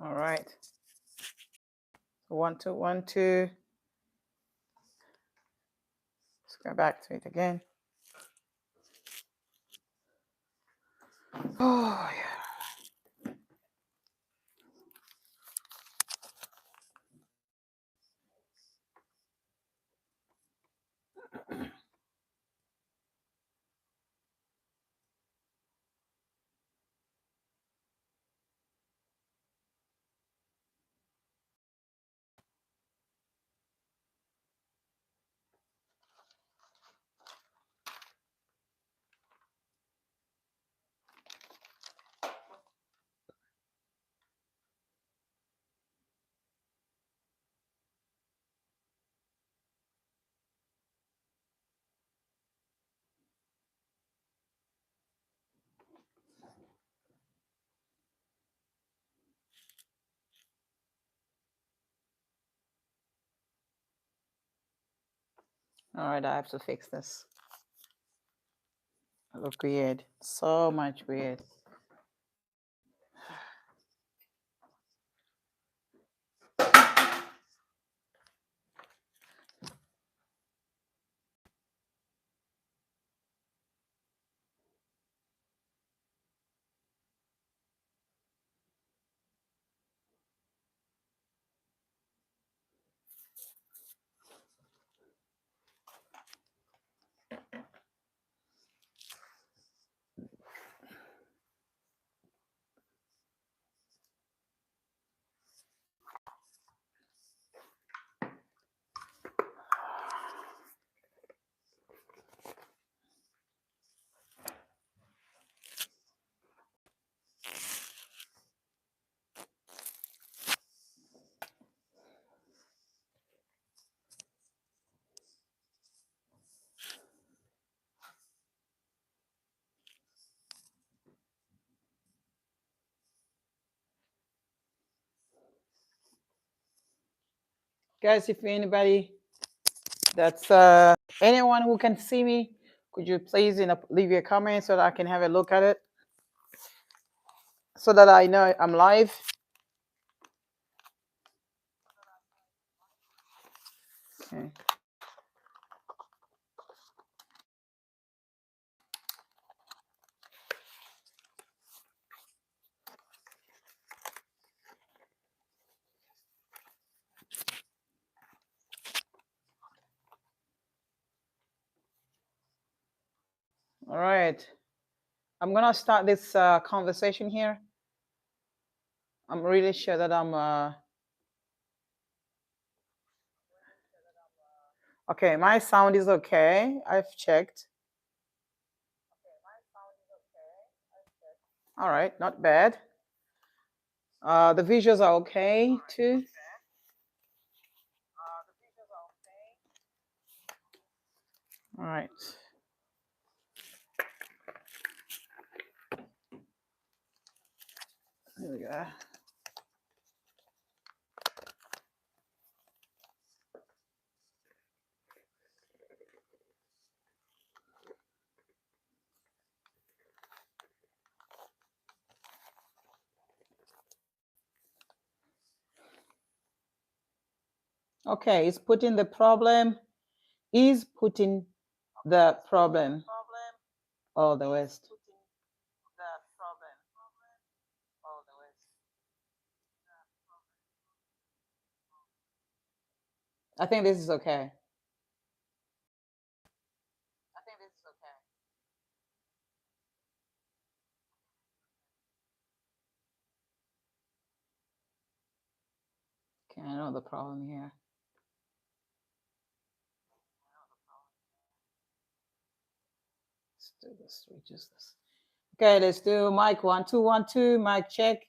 All right. 1, 2, 1, 2. Let's go back to it again. Oh, yeah. All right, I have to fix this. I look weird. So much weird. Guys, if anybody that's anyone who can see me, could you please leave your comment so that I can have a look at it? So that I know I'm live. Okay. All right. I'm gonna start this conversation here. I'm really sure that I'm okay, my sound is okay. I've checked. All right, not bad. The visuals are okay too. All right. Here we go. Okay, is Putin the problem? Is Putin the problem? Oh, the West. I think this is okay. Okay, I know the problem here. Let's do this. Reduce this. Okay, let's do mic 1 2 1 2. Mic check.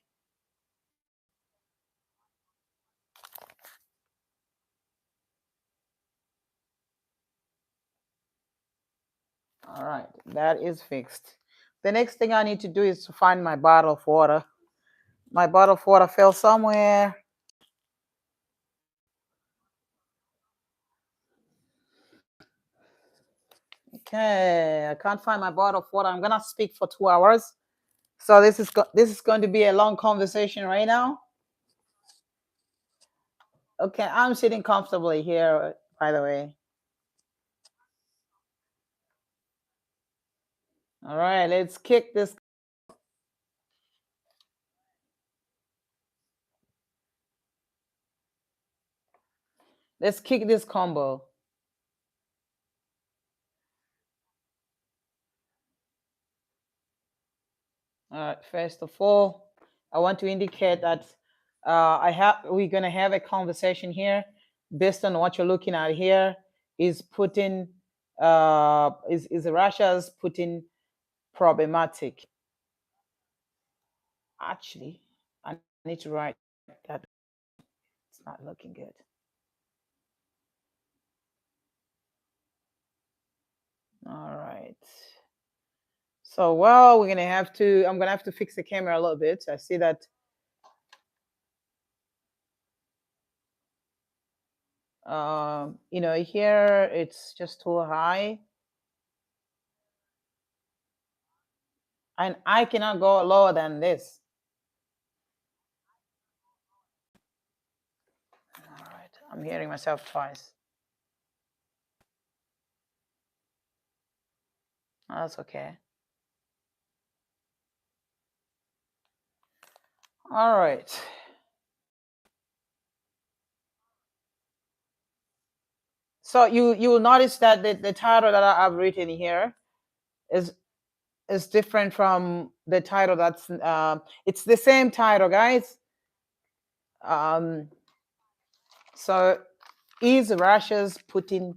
All right, that is fixed. The next thing I need to do is to find my bottle of water. My bottle of water fell somewhere. Okay, I can't find my bottle of water. I'm gonna speak for 2 hours. So this is going to be a long conversation right now. Okay, I'm sitting comfortably here, by the way. All right, let's kick this. Let's kick this combo. First of all, I want to indicate that we're gonna have a conversation here based on what you're looking at here. Is Putin is Russia's Putin problematic? Actually, I need to write that. It's not looking good. All right. So, well, I'm gonna have to fix the camera a little bit. I see that, here it's just too high, and I cannot go lower than this. All right, I'm hearing myself twice. Oh, that's okay. All right. So you will notice that the title that I've written here is is different from the title that's it's the same title, guys. Um, so is Russia's Putin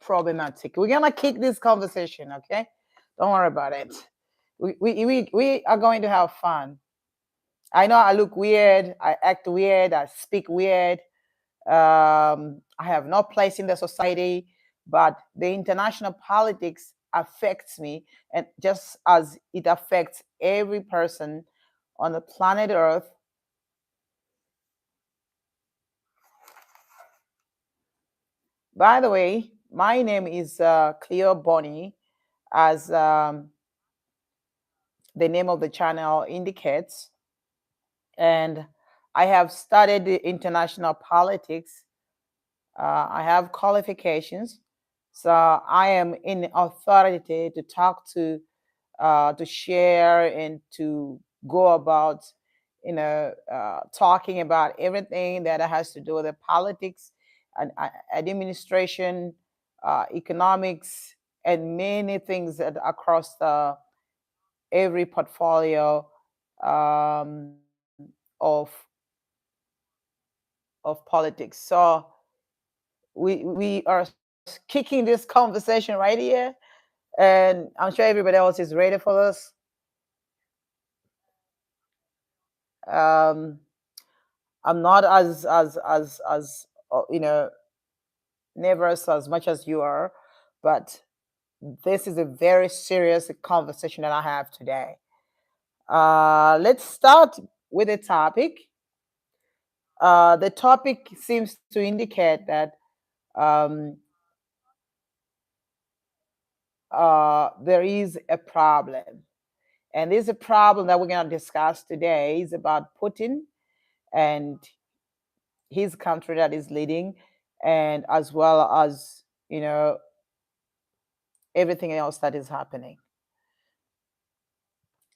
problematic? We're gonna kick this conversation, okay? Don't worry about it. We are going to have fun. I know I look weird, I act weird, I speak weird. I have no place in the society, but the international politics affects me, and just as it affects every person on the planet Earth. By the way, my name is Cleo Bonnie, as the name of the channel indicates, and I have studied the international politics. I have qualifications, so I am in authority to talk to share and to go about, talking about everything that has to do with the politics and administration, economics, and many things that across the every portfolio um, of of politics. So we are kicking this conversation right here, and I'm sure everybody else is ready for this. Um, I'm not as nervous as much as you are, but this is a very serious conversation that I have today. Let's start with the topic. The topic seems to indicate that um, there is a problem. And this is a problem that we're going to discuss today is about Putin and his country that is leading, and as well as, you know, everything else that is happening.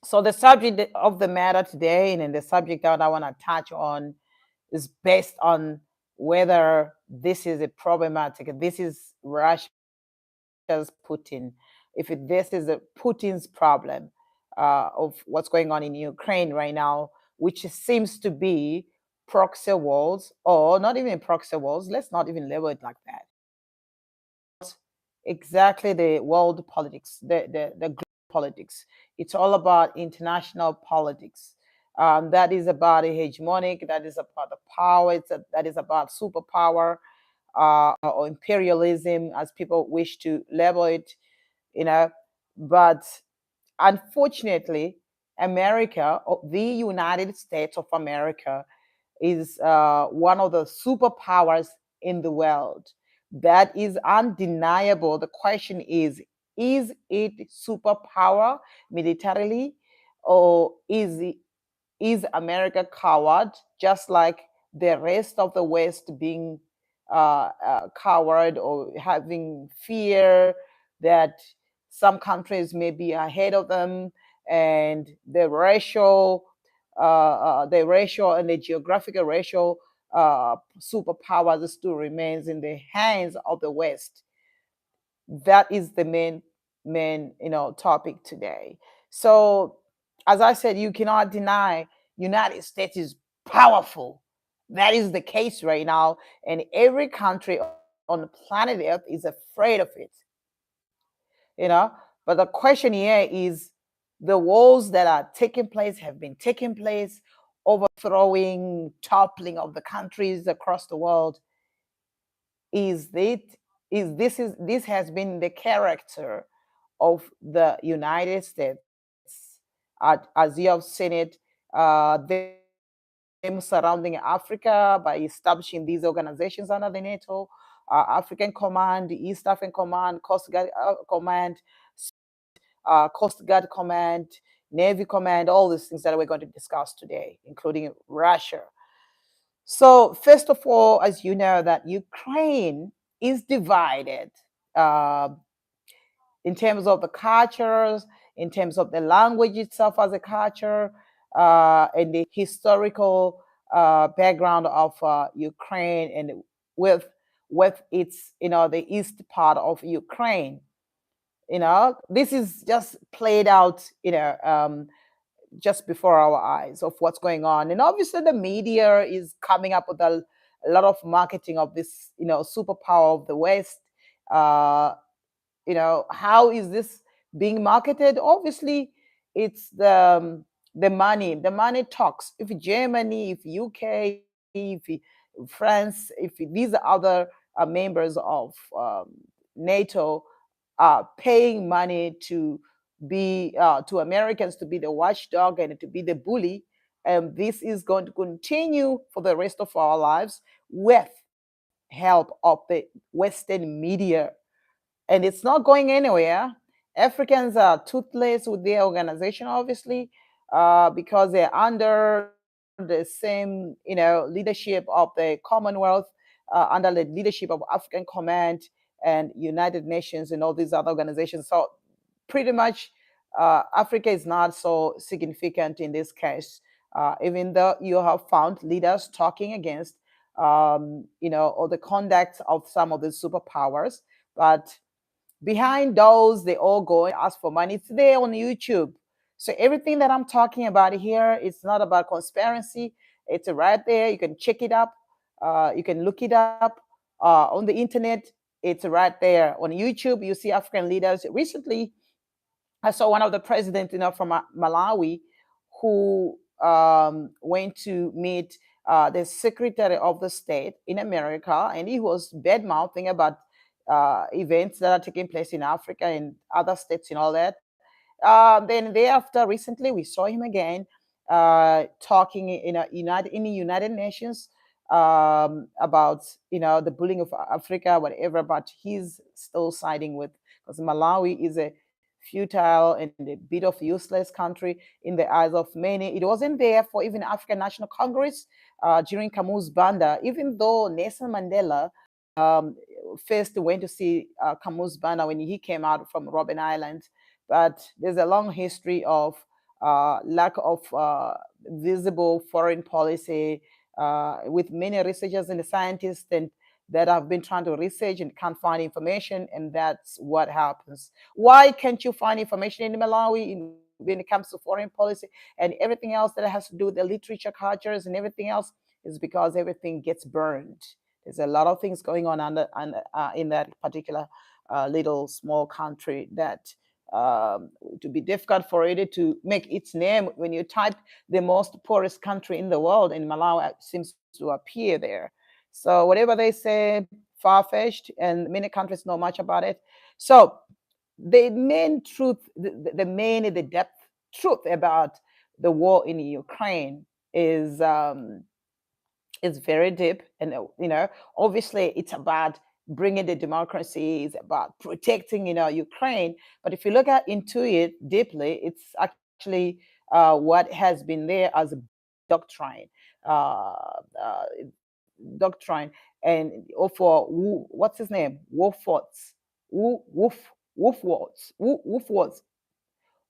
So the subject of the matter today, and then the subject that I want to touch on, is based on whether this is a problematic, this is Russia's Putin, if this is a Putin's problem of what's going on in Ukraine right now, which seems to be proxy wars, or not even proxy wars. Let's not even label it like that. Exactly the world politics, the global politics. It's all about international politics. That is about hegemonic. That is about the power. That is about superpower or imperialism, as people wish to label it. You know, but unfortunately, America, or the United States of America, is one of the superpowers in the world. That is undeniable. The question is it superpower militarily, or is America coward, just like the rest of the West being coward or having fear that some countries may be ahead of them, and the racial and the geographical racial superpowers still remains in the hands of the West. That is the main topic today. So as I said, you cannot deny United States is powerful. That is the case right now, and every country on planet Earth is afraid of it. you know but the question here is, the wars that are taking place have been taking place, overthrowing, toppling of the countries across the world. Is this is this has been the character of the United States, as you have seen it, them surrounding Africa by establishing these organizations under the NATO, African Command, East African Command, Coast Guard Command, Coast Guard Command, Navy Command, all these things that we're going to discuss today, including Russia. So, first of all, as you know, that Ukraine is divided uh, in terms of the cultures, in terms of the language itself as a culture, and the historical background of Ukraine, and with its the east part of Ukraine. This is just played out, just before our eyes of what's going on. And obviously, the media is coming up with a lot of marketing of this, superpower of the West. Uh, how is this being marketed? Obviously, it's the money. The money talks. If Germany, if UK, if France, if these other members of NATO are paying money to Americans to be the watchdog and to be the bully. And this is going to continue for the rest of our lives with help of the Western media. And it's not going anywhere. Africans are toothless with their organization, obviously, because they're under the same, leadership of the Commonwealth, under the leadership of African Command and United Nations and all these other organizations. So pretty much, Africa is not so significant in this case, even though you have found leaders talking against, or the conduct of some of the superpowers. But behind those, they all go and ask for money. It's there on YouTube. So everything that I'm talking about here, it's not about conspiracy. It's right there. You can check it up. You can look it up on the internet. It's right there on YouTube. You see African leaders. Recently, I saw one of the presidents, from Malawi, who went to meet the Secretary of the State in America, and he was bad mouthing about events that are taking place in Africa and other states and all that. Then thereafter, recently, we saw him again talking in the United Nations about the bullying of Africa, whatever. But he's still siding with, because Malawi is a futile and a bit of useless country in the eyes of many. It wasn't there for even African National Congress during Camus Banda, even though Nelson Mandela um, first went to see Camus Banda when he came out from Robben Island. But there's a long history of lack of visible foreign policy, with many researchers and scientists and that have been trying to research and can't find information, and that's what happens. Why can't you find information in Malawi when it comes to foreign policy and everything else that has to do with the literature, cultures, and everything else? Is because everything gets burned. There's a lot of things going on in that particular little small country that to be difficult for it to make its name. When you type the most poorest country in the world, in Malawi seems to appear there. So whatever they say, far-fetched, and many countries know much about it. So the main truth, the depth truth about the war in Ukraine is very deep, and obviously it's about bringing the democracy, it's about protecting Ukraine. But if you look at into it deeply, it's actually what has been there as a doctrine. uh, doctrine, and or for what's his name, Wolforts, Wolfwords,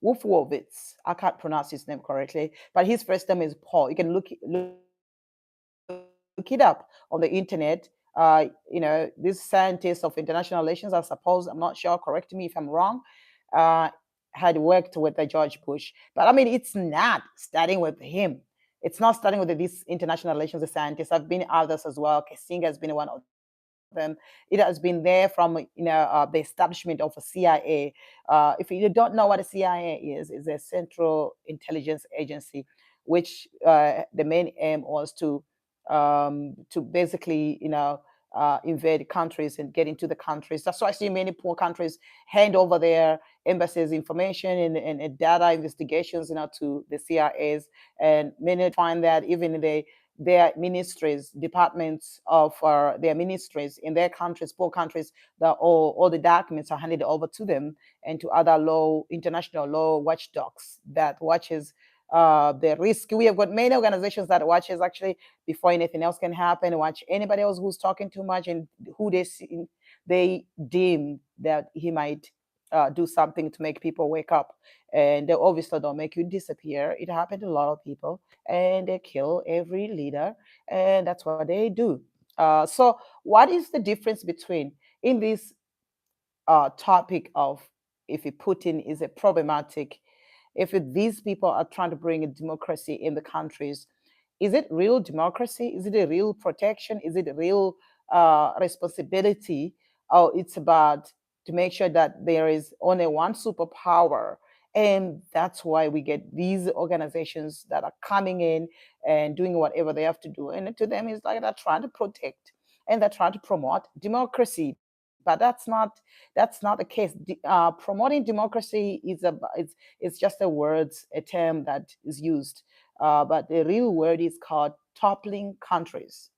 Wolfowitz. I can't pronounce his name correctly, but his first name is Paul. You can look it up on the internet. These scientists of international relations, I suppose, I'm not sure, correct me if I'm wrong, uh, had worked with the George Bush. But I mean, it's not starting with him. It's not starting with these international relations scientists. I've been others as well. Kissinger has been one of them. It has been there from the establishment of a CIA. If you don't know what a CIA is, it's a Central Intelligence Agency, which the main aim was to basically invade countries and get into the countries. That's why I see many poor countries hand over their embassies information and data investigations to the CIAs, and many find that even their ministries, departments of their ministries in their countries, poor countries, that all the documents are handed over to them and to other international law watchdogs that watches the risk. We have got many organizations that watches actually before anything else can happen, watch anybody else who's talking too much and who they deem that he might do something to make people wake up. And they obviously don't make you disappear. It happened to a lot of people, and they kill every leader, and that's what they do. So, what is the difference between in this topic of if Putin is a problematic, if these people are trying to bring a democracy in the countries, is it real democracy? Is it a real protection? Is it a real responsibility? Or it's about to make sure that there is only one superpower. And that's why we get these organizations that are coming in and doing whatever they have to do. And to them, it's like they're trying to protect and they're trying to promote democracy. But that's not the case. Promoting democracy it's just a words, a term that is used, but the real word is called toppling countries,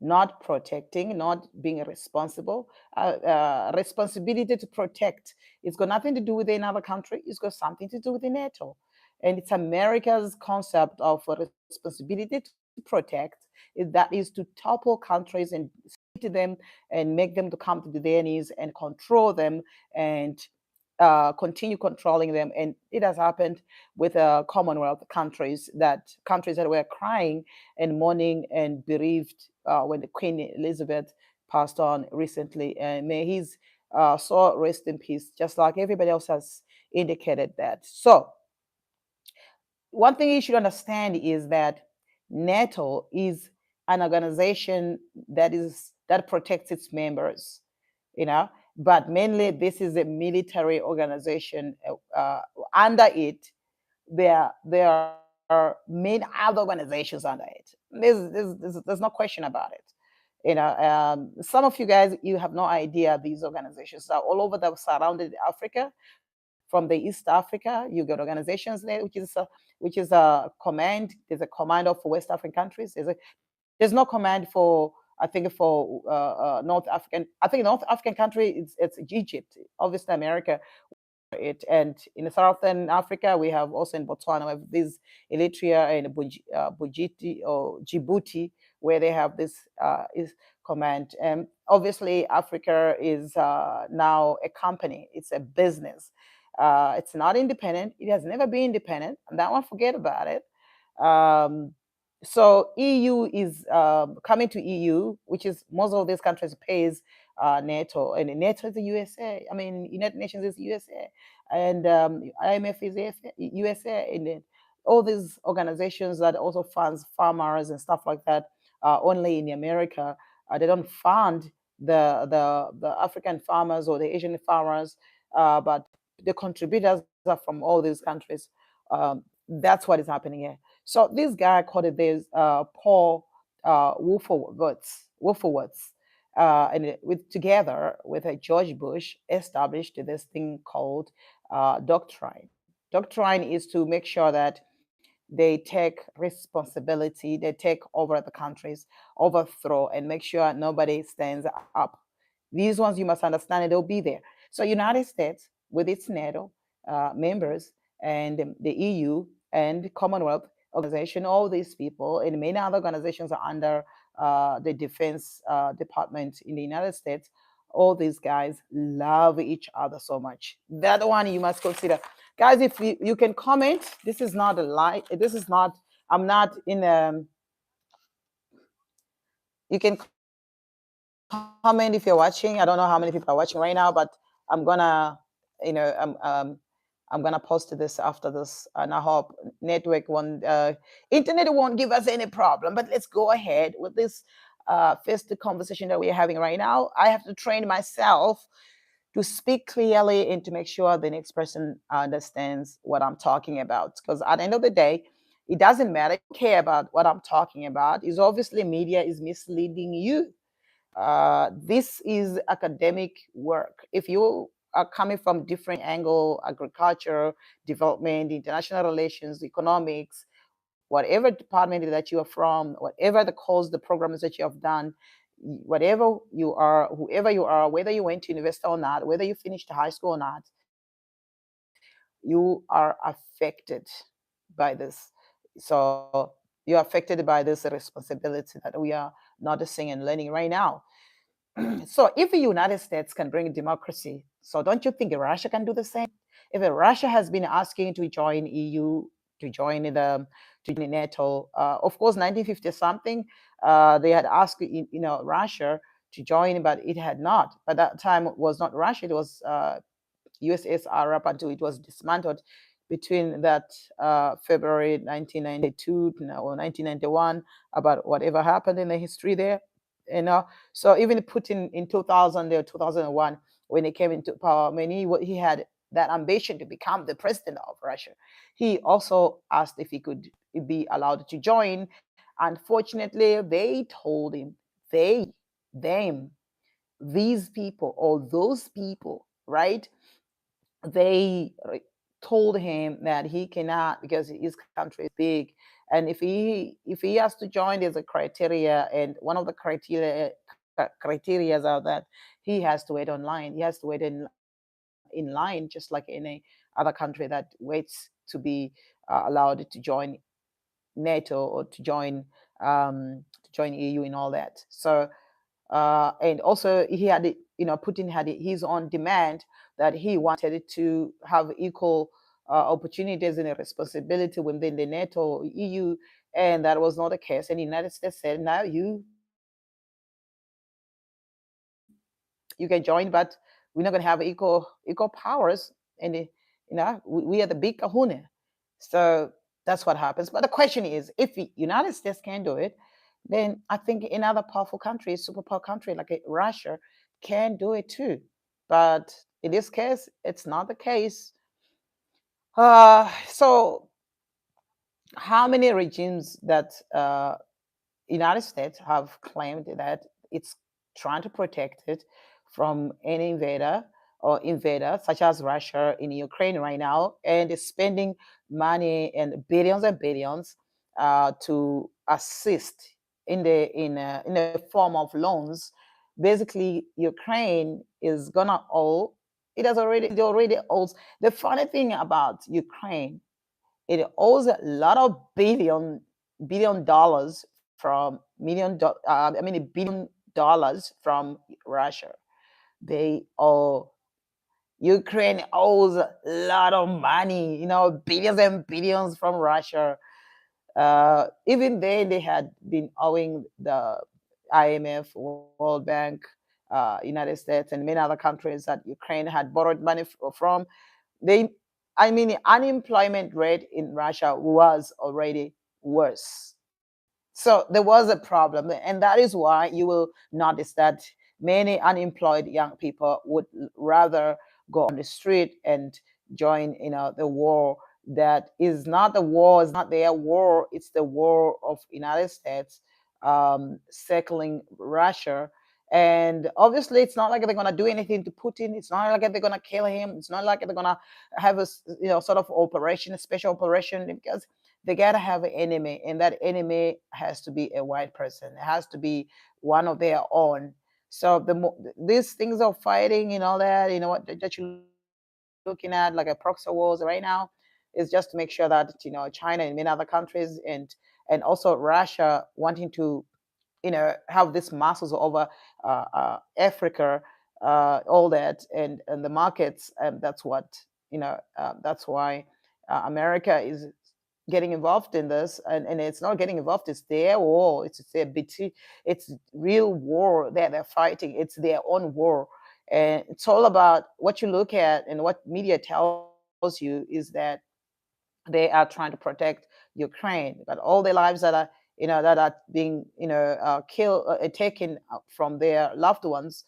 not protecting, not being responsible. Responsibility to protect. It's got nothing to do with another country. It's got something to do with the NATO, and it's America's concept of a responsibility to protect. That is to topple countries and to them and make them to come to their knees and control them and continue controlling them. And it has happened with Commonwealth countries that were crying and mourning and bereaved when the Queen Elizabeth passed on recently. And may his soul rest in peace, just like everybody else has indicated that. So one thing you should understand is that NATO is an organization that protects its members, you know. But mainly, this is a military organization. Under it, there are many other organizations under it. There's no question about it. Some of you guys, you have no idea these organizations are all over the surrounded Africa. From the East Africa, you got organizations there, which is a command. There's a command of West African countries. There's no command for I think for North African. I think North African country it's Egypt, obviously America it. And in Southern Africa, we have also in Botswana, we have this Eritrea and Bujiti or Djibouti, where they have this is command. And obviously, Africa is now a company. It's a business. It's not independent. It has never been independent. And that one, forget about it. Um, so EU is coming to EU, which is most of these countries pays NATO, and NATO is the USA. I mean, United Nations is USA, and IMF is USA, and then all these organizations that also funds farmers and stuff like that. Only in America, they don't fund the African farmers or the Asian farmers, but the contributors are from all these countries. That's what is happening here. So this guy called it this Paul Wolfowitz, and with together with George Bush established this thing called doctrine. Doctrine is to make sure that they take responsibility, they take over the countries, overthrow, and make sure nobody stands up. These ones you must understand, and they'll be there. So United States with its NATO members and the EU and Commonwealth organization, all these people and many other organizations are under the defense department in the United States. All these guys love each other so much. That one you must consider. Guys, if you can comment, this is not a lie. This is not, I'm not in you can comment if you're watching. I don't know how many people are watching right now, but I'm gonna, you know, I'm gonna post this after this, and I hope internet won't give us any problem. But let's go ahead with this first conversation that we're having right now. I have to train myself to speak clearly and to make sure the next person understands what I'm talking about. Because at the end of the day, it doesn't matter. You care about what I'm talking about. Is obviously media is misleading you. This is academic work. If you are coming from different angle, agriculture, development, international relations, economics, whatever department that you are from, whatever the course, the programs that you have done, whatever you are, whoever you are, whether you went to university or not, whether you finished high school or not, you are affected by this. So you're affected by this responsibility that we are noticing and learning right now. So if the United States can bring democracy, so don't you think Russia can do the same? If Russia has been asking to join EU, to join the NATO, of course, 1950 something, they had asked Russia to join, but it had not. By that time, it was not Russia; it was USSR up until it was dismantled between that February 1992 or 1991, about whatever happened in the history there. So even Putin in 2000 or 2001, when he came into power, when he had that ambition to become the president of Russia, he also asked if he could be allowed to join. Unfortunately, they told him, they, them, these people or those people, right? They told him that he cannot because his country is big, and if he has to join, there's a criteria, and one of the criterias are that he has to wait online. He has to wait in line, just like any other country that waits to be allowed to join NATO or to join EU and all that. So and also he had, Putin had his own demand that he wanted to have equal opportunities and a responsibility within the NATO or EU, and that was not the case. And the United States said, "Now you can join, but we're not going to have equal powers." And we are the big kahuna. So that's what happens. But the question is, if the United States can do it, then I think another powerful country, superpower country like Russia, can do it too. But in this case, it's not the case. So how many regimes that United States have claimed that it's trying to protect it from any invader or invaders, such as Russia in Ukraine right now, and is spending money and billions to assist in the form of loans. Basically, Ukraine is gonna owe. It already owes. The funny thing about Ukraine, it owes a lot of billion dollars from $1 billion from Russia. They owe Ukraine owes a lot of money, billions and billions from Russia. Even they had been owing the IMF, World Bank, United States, and many other countries that Ukraine had borrowed money from. They, the unemployment rate in Russia was already worse. So there was a problem, and that is why you will notice that many unemployed young people would rather go on the street and join, the war. That is not the war; it's not their war. It's the war of United States circling Russia. And obviously, it's not like they're gonna do anything to Putin. It's not like they're gonna kill him. It's not like they're gonna have a sort of operation, a special operation, because they gotta have an enemy, and that enemy has to be a white person. It has to be one of their own. So these things of fighting and all that, what that you're looking at, like a proxy wars right now, is just to make sure that China and many other countries and also Russia wanting to have these muscles over Africa, all that, and the markets, and that's what that's why America is getting involved in this, and it's not getting involved, it's their war, it's their it's real war that they're fighting, it's their own war. And it's all about what you look at and what media tells you is that they are trying to protect Ukraine, but all their lives that are being killed, taken from their loved ones.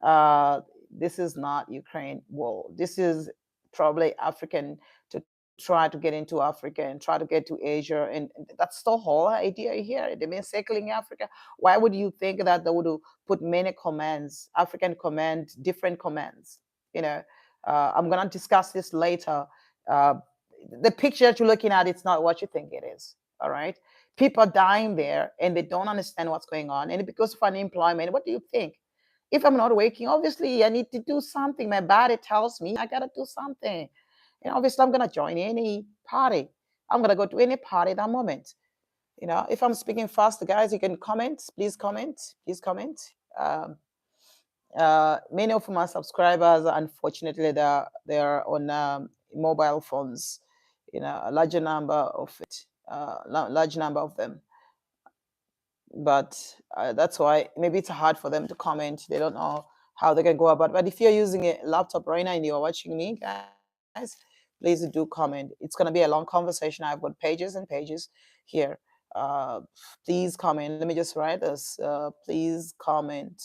Uh, this is not Ukraine war. This is probably African to try to get into Africa and try to get to Asia, and that's the whole idea here. They've been circling Africa. Why would you think that they would put many commands, African command, different commands? You know, I'm gonna discuss this later. Uh, the picture that you're looking at, it's not what you think it is. All right. People are dying there and they don't understand what's going on. And because of unemployment, what do you think? If I'm not waking, obviously I need to do something. My body tells me I gotta do something. And obviously I'm gonna join any party. I'm gonna go to any party at that moment. If I'm speaking fast, guys, you can comment. Please comment. Please comment. Many of my subscribers, unfortunately, they're on mobile phones. A larger number of it, large number of them. But that's why maybe it's hard for them to comment. They don't know how they can go about. But if you're using a laptop right now and you're watching me, guys, please do comment. It's gonna be a long conversation. I've got pages and pages here. Please comment. Let me just write this. Please comment.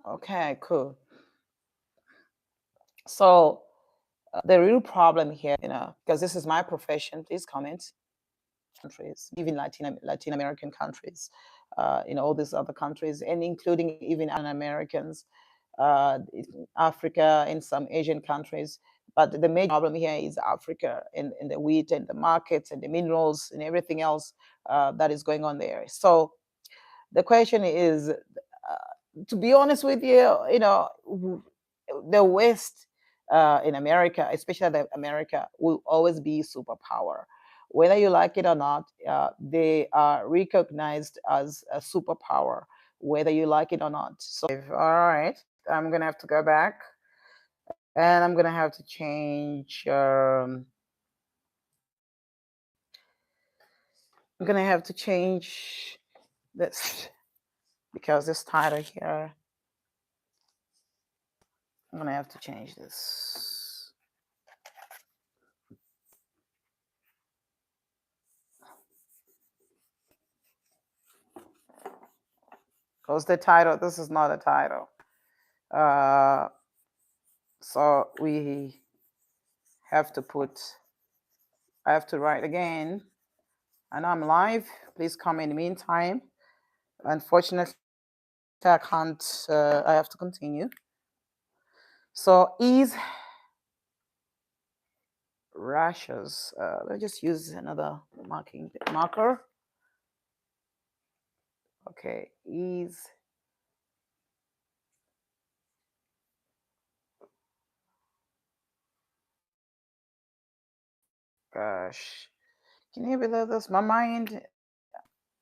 Okay, cool. So the real problem here, because this is my profession, please comment. Countries, even Latin American countries, all these other countries, and including even Americans, Africa, and some Asian countries. But the major problem here is Africa and the wheat and the markets and the minerals and everything else that is going on there. So the question is, to be honest with you, the West in America, especially the America, will always be superpower. Whether you like it or not, they are recognized as a superpower, whether you like it or not. So, all right, I'm gonna have to go back, and I'm gonna have to change. I'm gonna have to change this because this title here. I'm gonna have to change this. Because the title, this is not a title. So we have to I have to write again. And I'm live. Please come in the meantime. Unfortunately, I can't, I have to continue. So is Russia's, let's just use another marker. Okay, is gosh, can you believe this? My mind.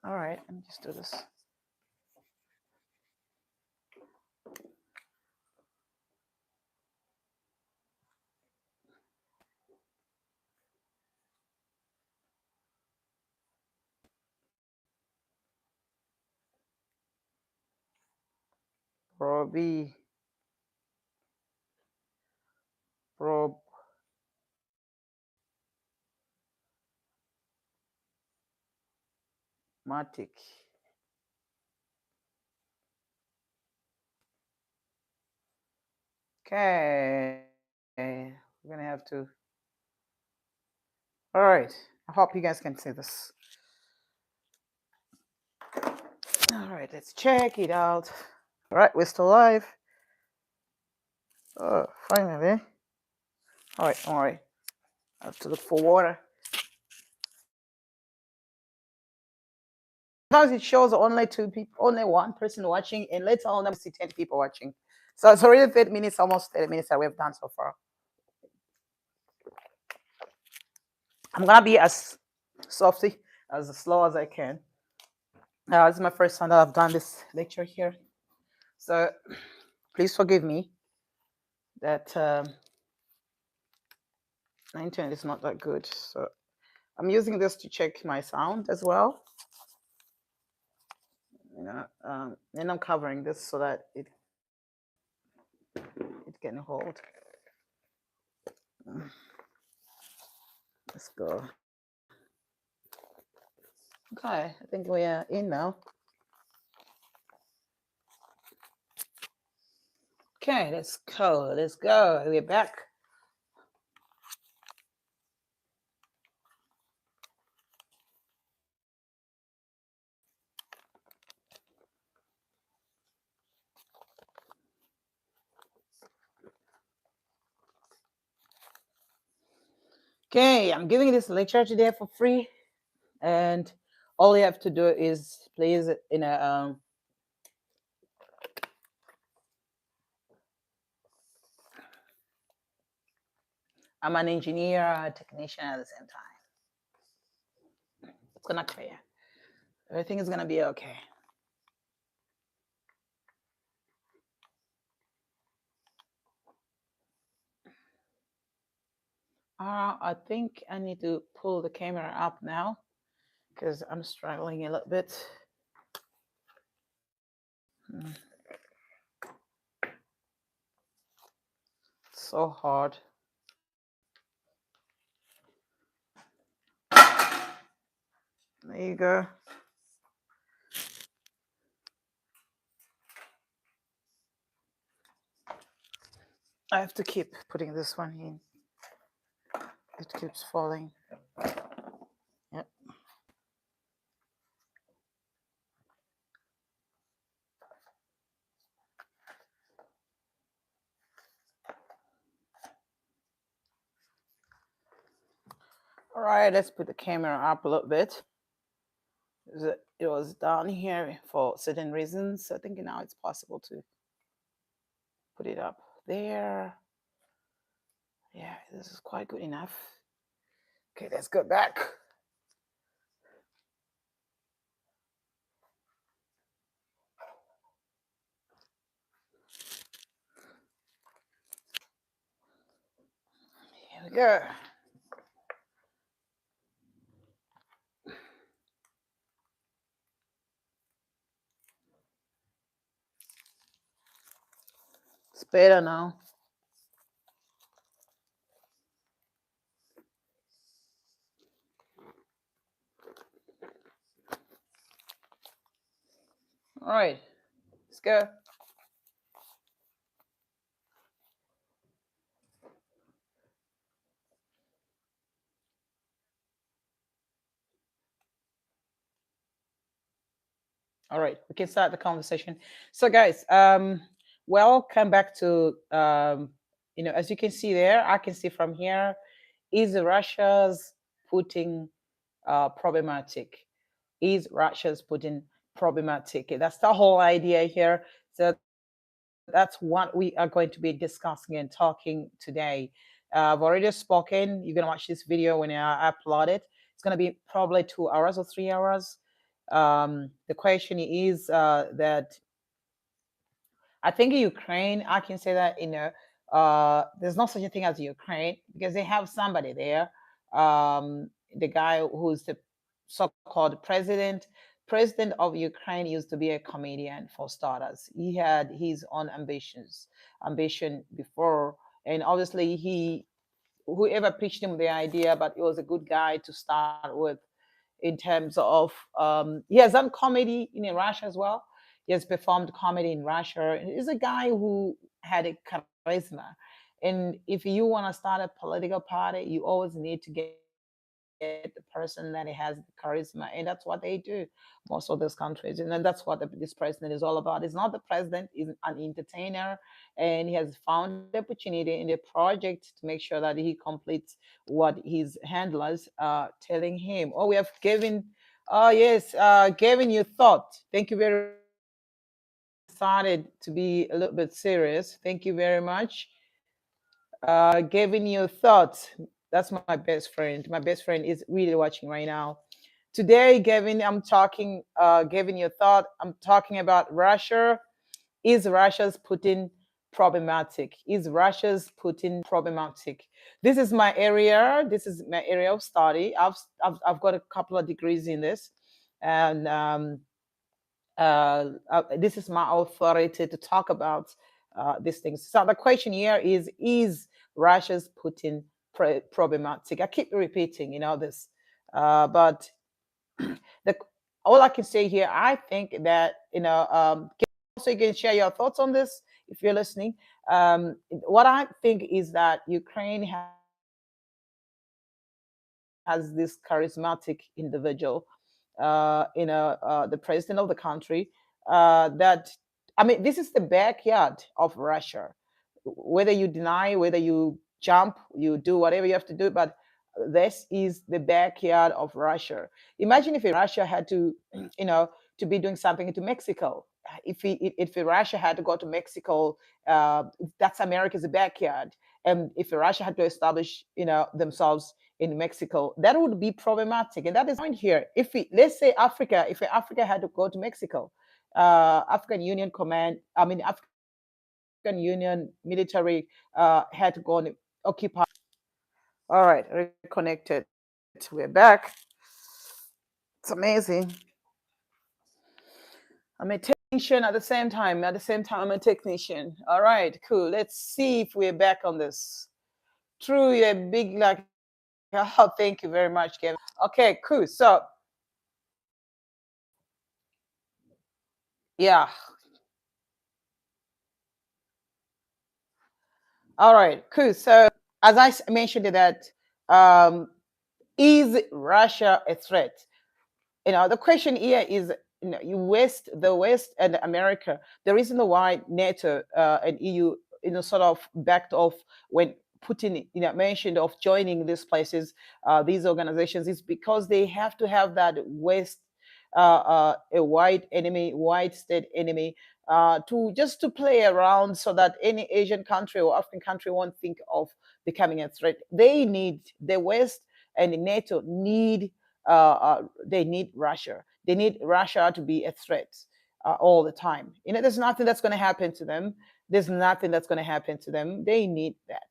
All right, let me just do this. Problematic. Okay, we're gonna have to. All right, I hope you guys can see this. All right, let's check it out. All right, we're still live. Oh, finally. All right, all right. I have to look for water. Sometimes it shows only two people, only one person watching, and later on I see 10 people watching. So it's already 30 minutes, almost 30 minutes that we've done so far. I'm gonna be as softy, as slow as I can. This is my first time that I've done this lecture here, so please forgive me that my internet is not that good. So I'm using this to check my sound as well. And I'm covering this so that it can hold. Let's go. Okay, I think we are in now. Okay, let's go. Let's go. We're back. Okay, I'm giving this lecture today for free, and all you have to do is please in a I'm an engineer, a technician at the same time. It's gonna clear. Everything is gonna be okay. I think I need to pull the camera up now because I'm struggling a little bit. Hmm. So hard. There you go. I have to keep putting this one in. It keeps falling. Yep. All right, let's put the camera up a little bit. It was down here for certain reasons. I think now it's possible to put it up there. Yeah, this is quite good enough. Okay, let's go back. Here we go. It's better now. All right, let's go. All right, we can start the conversation. So, guys, welcome back to as you can see there, I can see from here, is Russia's Putin problematic? Is Russia's Putin problematic? That's the whole idea here. So that's what we are going to be discussing and talking today. I've already spoken. You're gonna watch this video when I upload it. It's gonna be probably 2 hours or 3 hours. The question is that I think in Ukraine, I can say that there's no such a thing as Ukraine because they have somebody there. The guy who's the so-called president of Ukraine used to be a comedian for starters. He had his own ambition before, and obviously whoever pitched him the idea, but he was a good guy to start with in terms of he has done comedy in Russia as well. He has performed comedy in Russia. He's a guy who had a charisma. And if you want to start a political party, you always need to get the person that has the charisma, and that's what they do most of those countries. And then that's what this president is all about. It's not the president; he's an entertainer, and he has found the opportunity in the project to make sure that he completes what his handlers are telling him. Oh, we have given. Oh yes, Gavin, you thought. Thank you very much. decided to be a little bit serious. Thank you very much. Giving you thoughts. That's my best friend. My best friend is really watching right now. Today, Gavin, I'm talking, giving you a thought. I'm talking about Russia. Is Russia's Putin problematic? Is Russia's Putin problematic? This is my area. This is my area of study. I've got a couple of degrees in this, and this is my authority to talk about these things. So the question here is Russia's Putin problematic? I keep repeating, this, but the all I can say here, I think that also you can share your thoughts on this if you're listening. What I think is that Ukraine has this charismatic individual, the president of the country. That I mean, this is the backyard of Russia. Whether you deny, whether you jump, you do whatever you have to do, but this is the backyard of Russia. Imagine if Russia had to, to be doing something to Mexico. If Russia had to go to Mexico, that's America's backyard. And if Russia had to establish, themselves in Mexico, that would be problematic. And that is the point here. If let's say Africa, if Africa had to go to Mexico, African Union Command, I mean African Union military had to go and occupy. All right, reconnected. We're back. It's amazing. I'm a technician at the same time. At the same time, I'm a technician. All right, cool. Let's see if we're back on this. True, you're big like. Oh, thank you very much, Kevin. Okay, cool. So, yeah. All right, cool. So, as I mentioned that, um, is Russia a threat? The question here is, the West and America. The reason why NATO and EU, sort of backed off when Putin, mentioned of joining these places, these organizations, is because they have to have that West, a white enemy, white state enemy, to play around, so that any Asian country or African country won't think of becoming a threat. They need the West and NATO need they need Russia. They need Russia to be a threat all the time. There's nothing that's going to happen to them. There's nothing that's going to happen to them. They need that.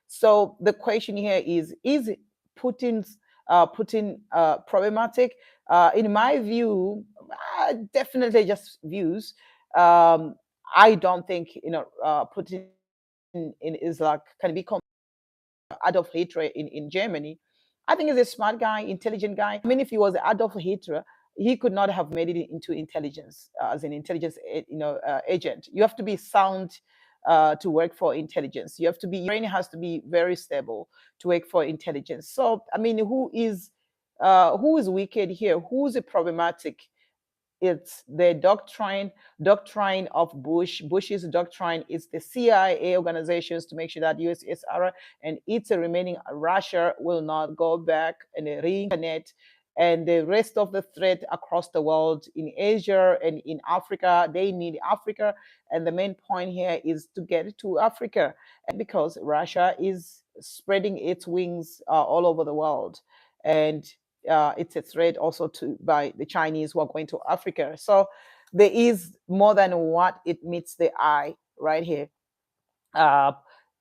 So the question here is Putin's Putin problematic? In my view, definitely just views. I don't think Putin is like can be Adolf Hitler in Germany. I think he's a smart guy, intelligent guy. I mean, if he was Adolf Hitler, he could not have made it into intelligence as an intelligence, agent. You have to be sound to work for intelligence. You have to be. Your brain has to be very stable to work for intelligence. So, I mean, who is wicked here? Who's problematic? It's the doctrine of Bush. Bush's doctrine is the CIA organizations to make sure that USSR and its remaining Russia will not go back and reincarnate, and the rest of the threat across the world in Asia and in Africa. They need Africa, and the main point here is to get to Africa, because Russia is spreading its wings all over the world, and it's a threat also to by the Chinese who are going to Africa. So there is more than what it meets the eye right here. Uh,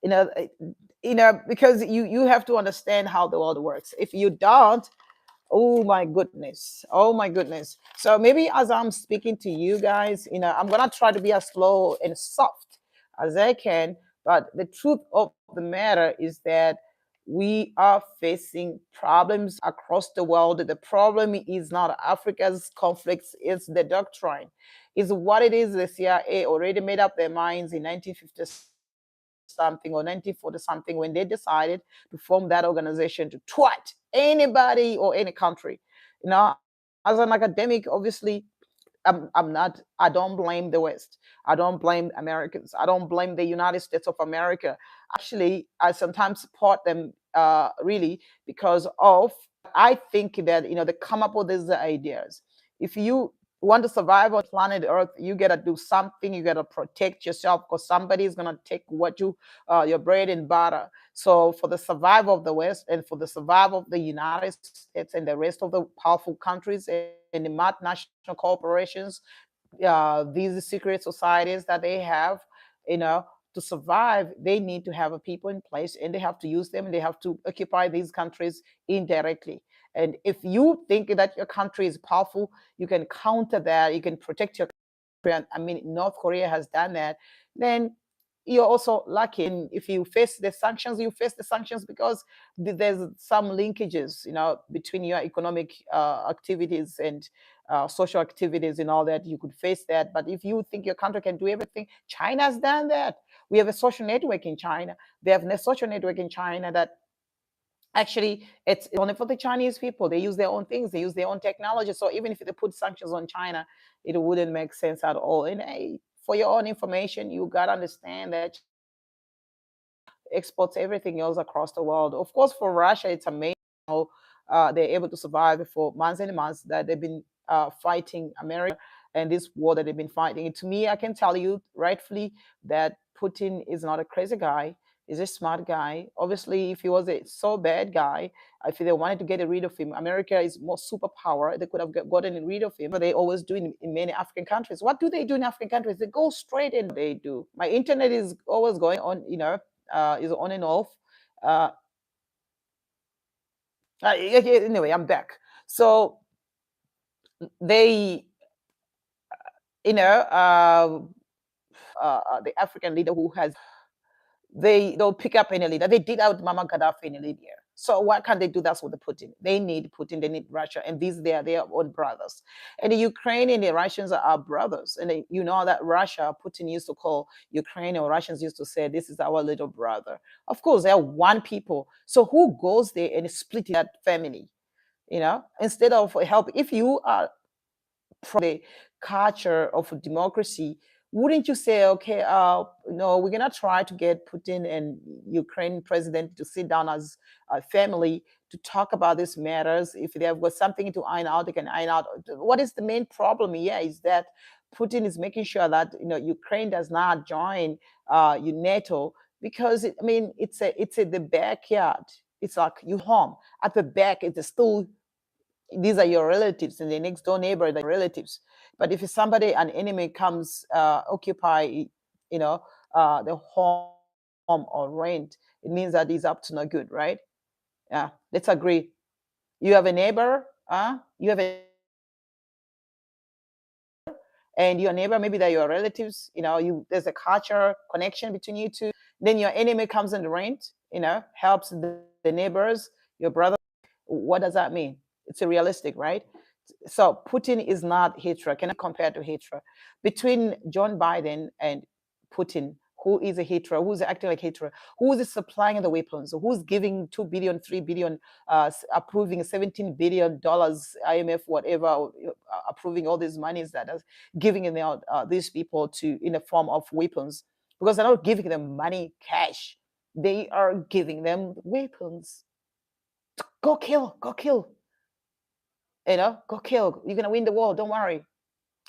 you know, uh, because you have to understand how the world works. If you don't, oh my goodness. Oh my goodness. So maybe as I'm speaking to you guys, I'm gonna try to be as slow and soft as I can. But the truth of the matter is that we are facing problems across the world. The problem is not Africa's conflicts, it's the doctrine. Is what it is. The CIA already made up their minds in 1950 something or 1940 something when they decided to form that organization to twat anybody or any country. As an academic, obviously, I'm not, I don't blame the West. I don't blame Americans. I don't blame the United States of America. Actually, I sometimes support them really because of, I think that, they come up with these ideas. If you want to survive on planet Earth, you gotta do something. You gotta protect yourself because somebody is gonna take what you, your bread and butter. So for the survival of the West and for the survival of the United States and the rest of the powerful countries and the multinational corporations, these secret societies that they have, you know, to survive, they need to have a people in place and they have to use them and they have to occupy these countries indirectly. And if you think that your country is powerful, you can counter that, you can protect your country. And I mean, North Korea has done that. Then you're also lucky. And if you face the sanctions, you face the sanctions because there's some linkages, you know, between your economic activities and social activities and all that. You could face that. But if you think your country can do everything, China's done that. We have a social network in China. They have a social network in China that actually it's only for the Chinese people. They use their own things, they use their own technology. So even if they put sanctions on China, it wouldn't make sense at all. And hey, for your own information, you got to understand that exports everything else across the world. Of course, for Russia, it's amazing how they're able to survive for months and months that they've been fighting America and this war that they've been fighting. And to me, I can tell you rightfully that Putin is not a crazy guy. He's a smart guy. Obviously, if he was a so bad guy, if they wanted to get rid of him, America is more superpower. They could have gotten rid of him. But they always do in many African countries. What do they do in African countries? They go straight in. They do. My internet is always going on, you know, is on and off. Uh, anyway, I'm back. So they, you know, the African leader who has, they'll pick up any leader. They did out Mama Gaddafi in Libya. So why can't they do that with the Putin? They need Putin, they need Russia, and these they are their own brothers. And the Ukraine and the Russians are our brothers. And you know that Russia, Putin used to call Ukraine, or Russians used to say, this is our little brother. Of course, they're one people. So who goes there and split that family? You know, instead of help, if you are the culture of democracy, wouldn't you say, okay, no, we're gonna try to get Putin and Ukraine president to sit down as a family to talk about these matters. If they have got something to iron out, they can iron out. What is the main problem here is that Putin is making sure that Ukraine does not join NATO because I mean it's the backyard. It's like you home at the back. It's still these are your relatives and the next door neighbor, the relatives. But if somebody, an enemy comes occupy, the home or rent, it means that he's up to no good, right? Yeah, let's agree. You have a neighbor, you have a and your neighbor, maybe they're your relatives, there's a culture connection between you two. Then your enemy comes and rent, helps the neighbors, your brother. What does that mean? It's a realistic, right? So Putin is not Hitler, cannot compare to Hitler. Between John Biden and Putin, who is a Hitler, who's acting like Hitler, who is supplying the weapons, who's giving 2 billion, 3 billion, approving $17 billion IMF, whatever, approving all these monies that is giving out these people to in the form of weapons, because they're not giving them money, cash. They are giving them weapons. Go kill, go kill. Go kill. You're gonna win the war. Don't worry.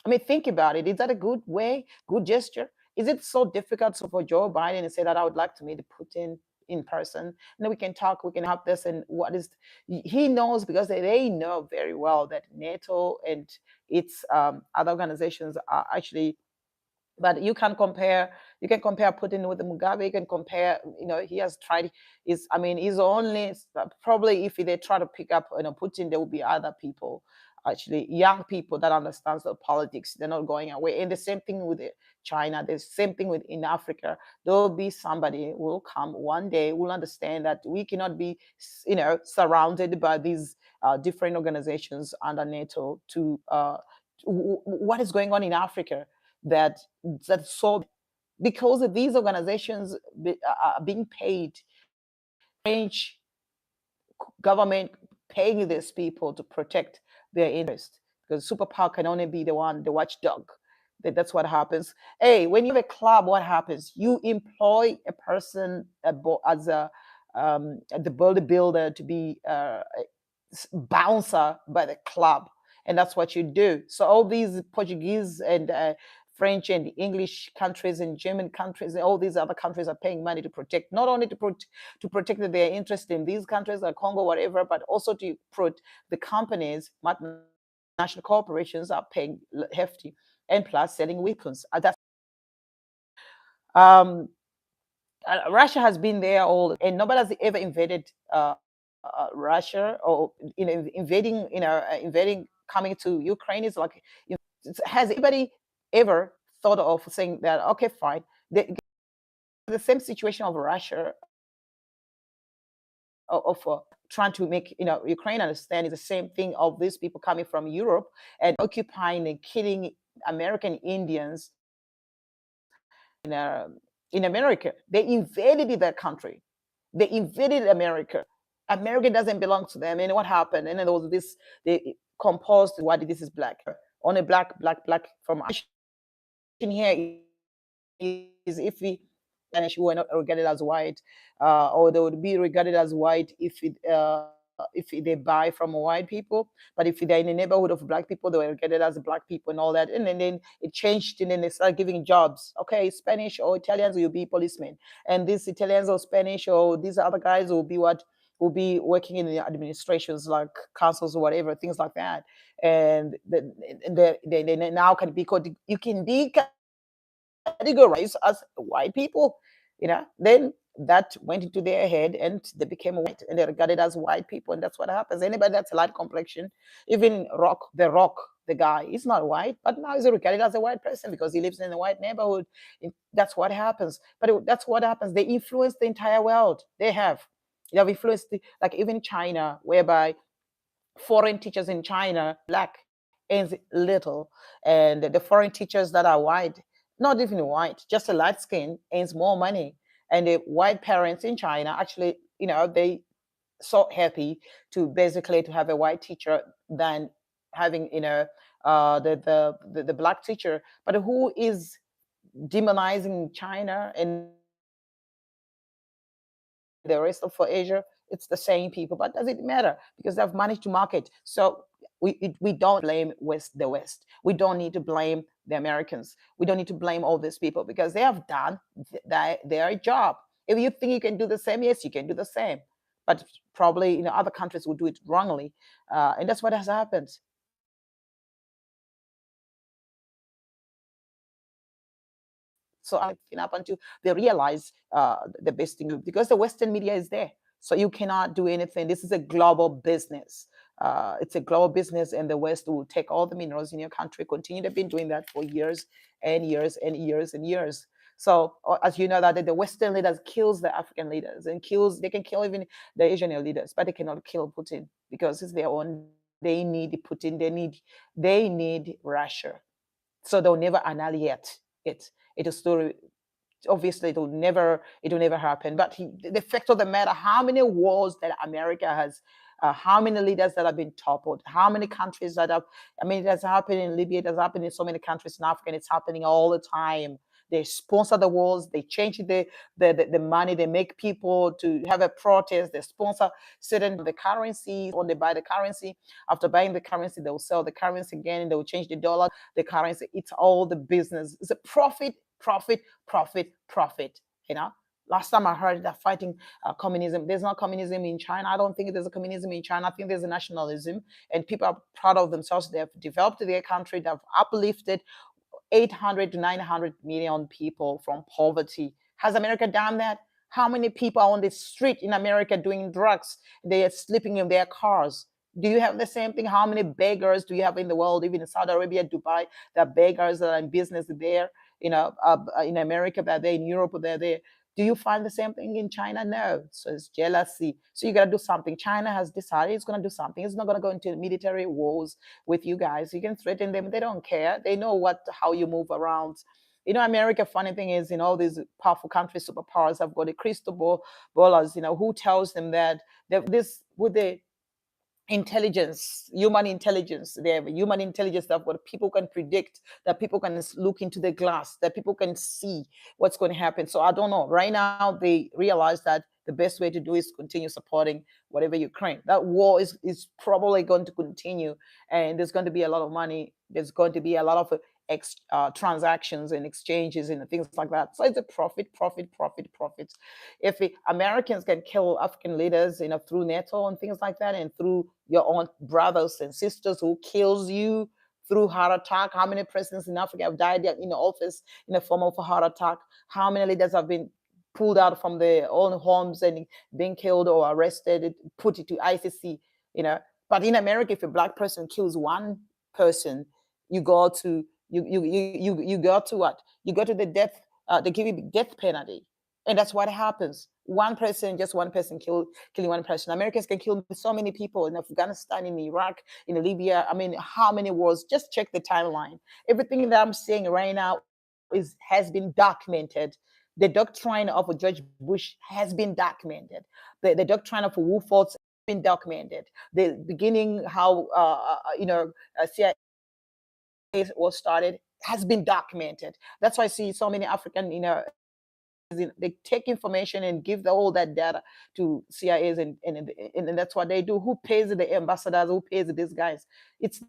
I mean, think about it. Is that a good way, good gesture? Is it so difficult for Joe Biden to say that I would like to meet Putin in person? And then we can talk, we can have this, and what is he knows because they know very well that NATO and its other organizations are actually, but you can compare Putin with Mugabe. You can compare, he has tried. Is I mean, he's only probably if they try to pick up, Putin, there will be other people, actually young people that understands the politics. They're not going away. And the same thing with China. The same thing with in Africa. There will be somebody who will come one day. Will understand that we cannot be, surrounded by these different organizations under NATO. To what is going on in Africa that that's so because of these organizations are being paid, French government paying these people to protect their interest, because superpower can only be the watchdog. That's what happens. Hey, when you have a club, what happens? You employ a person as the bodybuilder to be a bouncer by the club, and that's what you do. So all these Portuguese and French and English countries and German countries and all these other countries are paying money to protect, not only to protect their interest in these countries like Congo, whatever, but also to put the companies, multinational corporations are paying hefty, and plus selling weapons. That's um, Russia has been there all, and nobody has ever invaded Russia, or invading, invading, coming to Ukraine is like, has anybody ever thought of saying that? Okay, fine. The same situation of Russia, of trying to make Ukraine understand, is the same thing of these people coming from Europe and occupying and killing American Indians in in America. They invaded their country. They invaded America. America doesn't belong to them. And what happened? And then there was this, they composed why this is black. On a black from here is, if we Spanish were not regarded as white, or they would be regarded as white if they buy from white people. But if they're in a neighborhood of black people, they were regarded as black people and all that. And then it changed, and then they started giving jobs. Okay, Spanish or Italians will be policemen, and these Italians or Spanish or these other guys will be what, will be working in the administrations like councils or whatever, things like that. And they now can be called, you can be categorized as white people, then that went into their head and they became white and they're regarded as white people. And that's what happens. Anybody that's a light complexion, even Rock, the guy, is not white, but now he's regarded as a white person because he lives in a white neighborhood. That's what happens. But that's what happens. They influence the entire world. They have influenced, like even China, whereby foreign teachers in China, black, earns little, and the foreign teachers that are white, not even white, just a light skin, earns more money. And the white parents in China actually, they so happy to basically to have a white teacher than having, the black teacher. But who is demonizing China and the rest of for Asia? It's the same people, but does it matter? Because they've managed to market. So we don't blame the West. We don't need to blame the Americans. We don't need to blame all these people because they have done their job. If you think you can do the same, yes, you can do the same. But probably, other countries will do it wrongly, and that's what has happened. So up until they realize the best thing, because the Western media is there. So you cannot do anything. This is a global business. It's a global business, and the West will take all the minerals in your country. Continue. They've been doing that for years and years and years and years. So as you know, that the Western leaders kills the African leaders and kills. They can kill even the Asian leaders, but they cannot kill Putin because it's their own. They need Putin. They need Russia. So they'll never annihilate it. It is still, obviously it will never happen. But the fact of the matter, how many wars that America has, how many leaders that have been toppled, how many countries that have, I mean, it has happened in Libya, it has happened in so many countries in Africa, and it's happening all the time. They sponsor the wars, they change the money, they make people to have a protest, they sponsor certain the currencies, or they buy the currency. After buying the currency, they will sell the currency again, and they will change the dollar, the currency. It's all the business. It's a profit, profit, profit, profit. You know. Last time I heard that fighting communism, there's not communism in China. I don't think there's a communism in China. I think there's a nationalism, and people are proud of themselves. They have developed their country. They've uplifted 800 to 900 million people from poverty. Has America done that? How many people are on the street in America doing drugs? They are sleeping in their cars. Do you have the same thing? How many beggars do you have in the world, even in Saudi Arabia, Dubai? There are beggars that are in business there, in America, they're there, in Europe, they're there. Do you find the same thing in China? No. So it's jealousy. So you got to do something. China has decided it's going to do something. It's not going to go into military wars with you guys. You can threaten them. They don't care. They know how you move around. America, funny thing is, in all these powerful countries, superpowers have got a crystal ballers, who tells them that this, would they, intelligence, human intelligence. They have human intelligence that what people can predict, that people can look into the glass, that people can see what's going to happen. So I don't know. Right now, they realize that the best way to do is continue supporting whatever Ukraine. That war is probably going to continue, and there's going to be a lot of money. There's going to be a lot of transactions and exchanges and things like that. So it's a profit, profit, profit, profit. If Americans can kill African leaders, through NATO and things like that, and through your own brothers and sisters who kills you through heart attack. How many presidents in Africa have died in office in the form of a heart attack? How many leaders have been pulled out from their own homes and being killed or arrested, put it to ICC, you know. But in America, if a black person kills one person, you go to you go to what? You go to the death. They give you the death penalty, and that's what happens. One person, just one person, killing one person. Americans can kill so many people in Afghanistan, in Iraq, in Libya. I mean, how many wars? Just check the timeline. Everything that I'm saying right now has been documented. The doctrine of George Bush has been documented. The doctrine of Wolfort's been documented. The beginning, how CIA was started, has been documented. That's why I see so many African, they take information and give all that data to CIAs, and that's what they do. Who pays the ambassadors? Who pays these guys? It's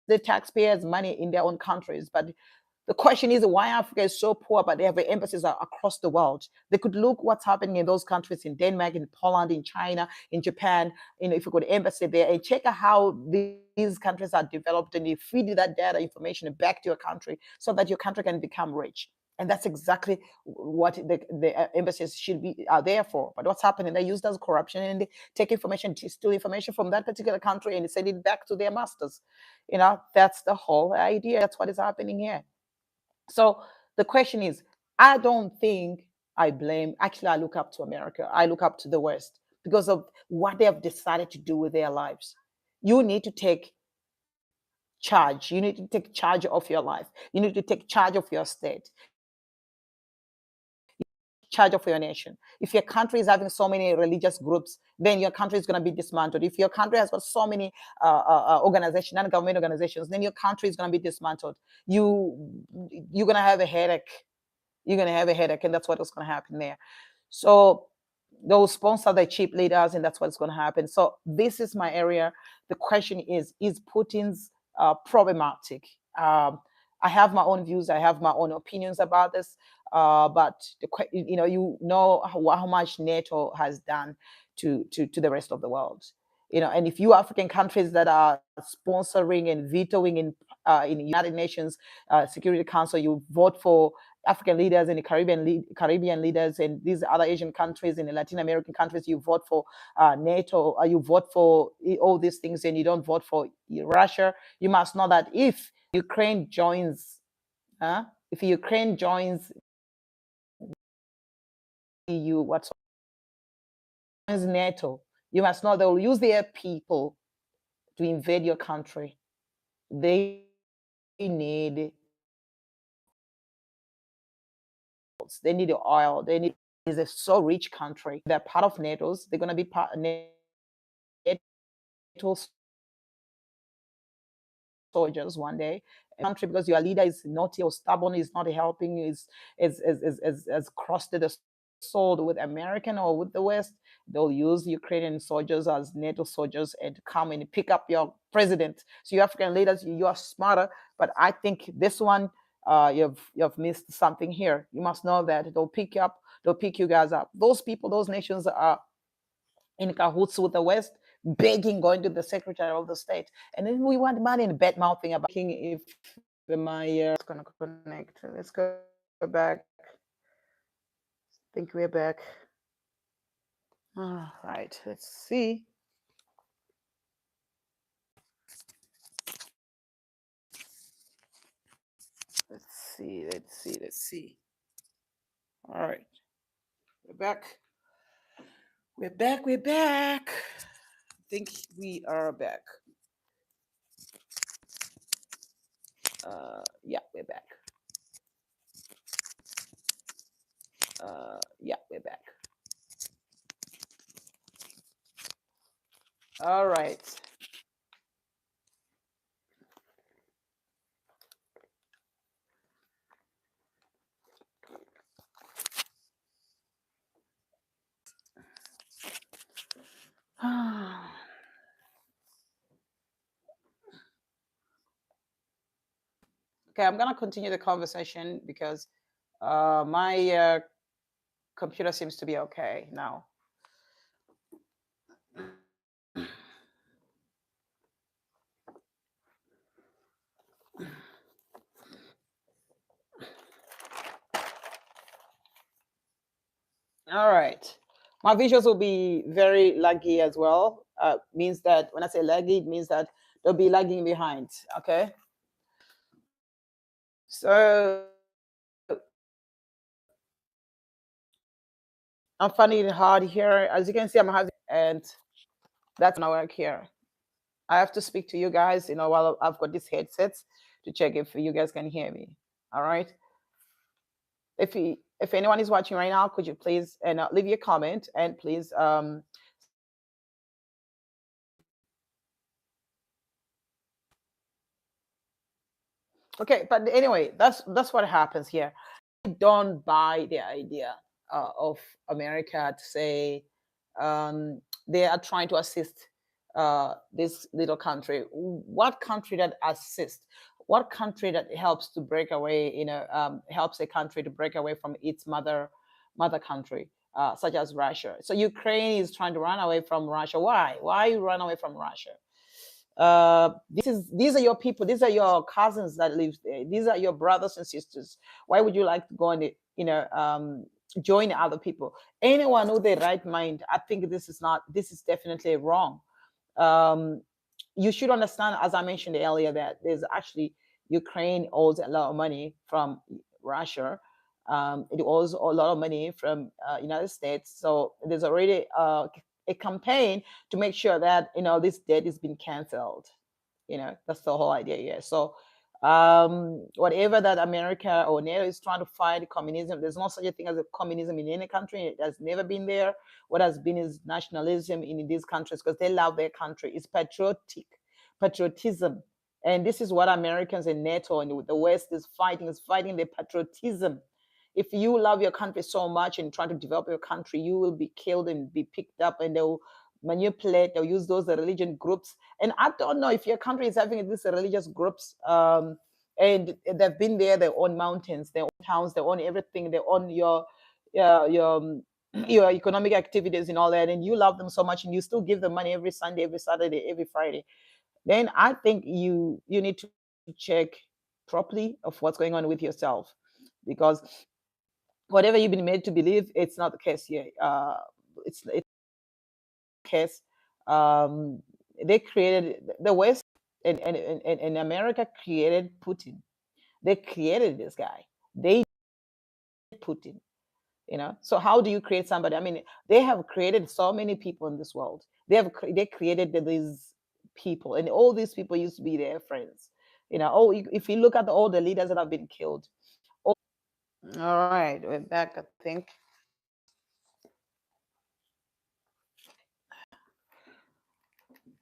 the taxpayers' money in their own countries. But the question is why Africa is so poor, but they have embassies across the world. They could look what's happening in those countries, in Denmark, in Poland, in China, in Japan. If you go to embassy there and check out how these countries are developed, and you feed that data information back to your country so that your country can become rich. And that's exactly what the embassies should be are there for. But what's happening? They use that as corruption, and they take information, steal information from that particular country, and send it back to their masters. That's the whole idea. That's what is happening here. So the question is, I don't think I blame, actually, I look up to America. I look up to the West because of what they have decided to do with their lives. You need to take charge. You need to take charge of your life. You need to take charge of your state, charge of your nation. If your country is having so many religious groups, then your country is going to be dismantled. If your country has got so many organizations, non-government organizations, then your country is going to be dismantled. You're going to have a headache. You're going to have a headache, and that's what is going to happen there. So they'll sponsor the cheap leaders, and that's what's going to happen. So this is my area. The question is Putin's problematic? I have my own views. I have my own opinions about this. But how much NATO has done to the rest of the world. And if you African countries that are sponsoring and vetoing in United Nations Security Council, you vote for African leaders and the Caribbean leaders, and these other Asian countries and the Latin American countries, you vote for NATO, or you vote for all these things, and you don't vote for Russia. You must know that if Ukraine joins, if Ukraine joins EU, what's NATO, you must know they will use their people to invade your country. They need the oil. They need is a so rich country. They're part of NATO's. They're gonna be part of NATO's soldiers one day. Country, because your leader is naughty or stubborn, is not helping, is crossed the sword with American or with the West. They'll use Ukrainian soldiers as NATO soldiers and come and pick up your president. So you African leaders, you are smarter, but I think this one you've missed something here. You must know that they'll pick you guys up. Those people, those nations are in cahoots with the West, begging, going to the Secretary of the State. And then we want money and bad mouthing about if my is going to connect. Let's go back. I think we're back. All right, let's see. Let's see. All right, we're back. We're back. I think we are back. Yeah, we're back. Yeah, we're back. All right. Okay, I'm gonna continue the conversation because my computer seems to be okay now. All right. My visuals will be very laggy as well. Means that when I say laggy, it means that they'll be lagging behind. Okay. So I'm finding it hard here. As you can see, I'm having, and that's gonna work here. I have to speak to you guys, while I've got these headsets to check if you guys can hear me. All right. If anyone is watching right now, could you please and leave your comment and please okay. But anyway, that's what happens here. Don't buy the idea of America to say they are trying to assist this little country. What country that assists? What country that helps to break away? Helps a country to break away from its mother country, such as Russia. So Ukraine is trying to run away from Russia. Why? Why you run away from Russia? These are your people, these are your cousins that live there, these are your brothers and sisters. Why would you like to go and join other people? Anyone with the right mind, I think this is definitely wrong. um, you should understand, as I mentioned earlier, that there's actually Ukraine owes a lot of money from Russia. It owes a lot of money from United States. So there's already a campaign to make sure that this debt is being cancelled. That's the whole idea here. So whatever that America or NATO is trying to fight communism, there's no such a thing as a communism in any country. It has never been there. What has been is nationalism in these countries because they love their country. It's patriotism. And this is what Americans and NATO and the West is fighting the patriotism. If you love your country so much and trying to develop your country, you will be killed and be picked up, and they'll manipulate, they'll use those religion groups. And I don't know if your country is having these religious groups, and they've been there, they own mountains, they own towns, they own everything, they own your economic activities and all that, and you love them so much and you still give them money every Sunday, every Saturday, every Friday. Then I think you need to check properly of what's going on with yourself, because whatever you've been made to believe, it's not the case here. It's the case. Um, they created the West, and America created Putin. They created this guy. They Putin. So how do you create somebody? I mean, they have created so many people in this world. They created these people, and all these people used to be their friends. If you look at all the leaders that have been killed. All right, we're back, I think.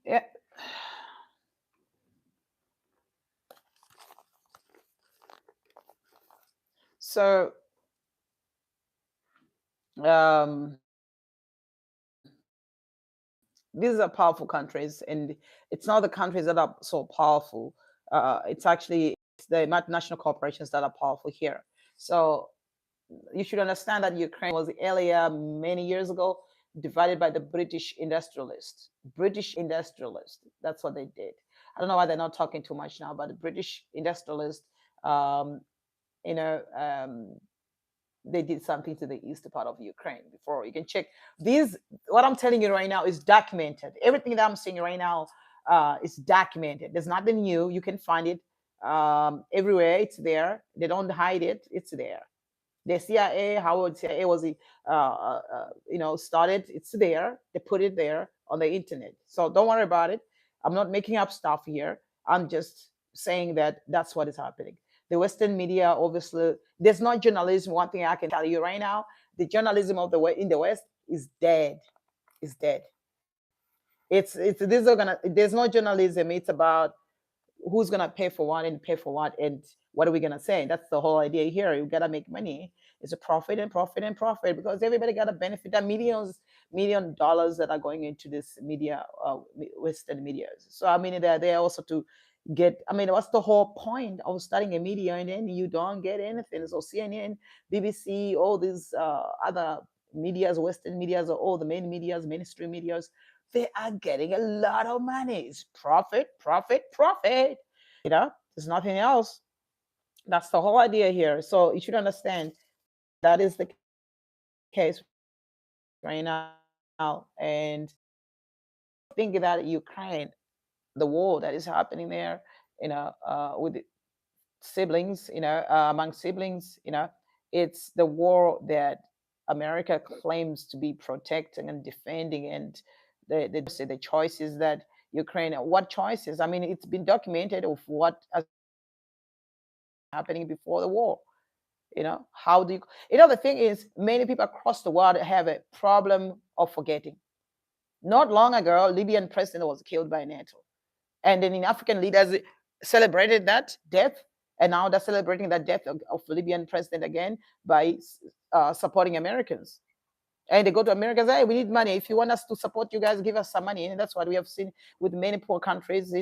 Yeah. So um, these are powerful countries, and it's not the countries that are so powerful. It's the multinational corporations that are powerful here. So you should understand that Ukraine was earlier, many years ago, divided by the British industrialists. British industrialists. That's what they did. I don't know why they're not talking too much now, but the British industrialists, um, you know, um, they did something to the eastern part of Ukraine before. You can check these. What I'm telling you right now is documented. Everything that I'm saying right now is documented. There's nothing new. You can find it everywhere. It's there. They don't hide it. It's there. The CIA, how the CIA was, started. It's there. They put it there on the internet. So don't worry about it. I'm not making up stuff here. I'm just saying that that's what is happening. The Western media, obviously, there's not journalism. One thing I can tell you right now: the journalism of in the West is dead. Is dead. It's this are gonna. There's no journalism. It's about who's gonna pay for what and pay for what, and what are we gonna say? That's the whole idea here. You gotta make money. It's a profit and profit and profit, because everybody gotta benefit. That million dollars that are going into this media, Western media. So I mean, they're there also to get. I mean, what's the whole point of starting a media and then you don't get anything? So CNN, BBC, all these other medias, Western medias, or all the main medias, mainstream medias, they are getting a lot of money. It's profit, profit, profit. There's nothing else. That's the whole idea here. So you should understand that is the case right now. And think that Ukraine, the war that is happening there, with siblings, among siblings, it's the war that America claims to be protecting and defending, and the choices that Ukraine, what choices? I mean, it's been documented of what has been happening before the war. How do you, the thing is, many people across the world have a problem of forgetting. Not long ago, Libyan president was killed by NATO. And then in African leaders celebrated that death, and now they're celebrating that death of Libyan president again by supporting Americans. And they go to America and say, hey, we need money. If you want us to support you guys, give us some money. And that's what we have seen with many poor countries. It's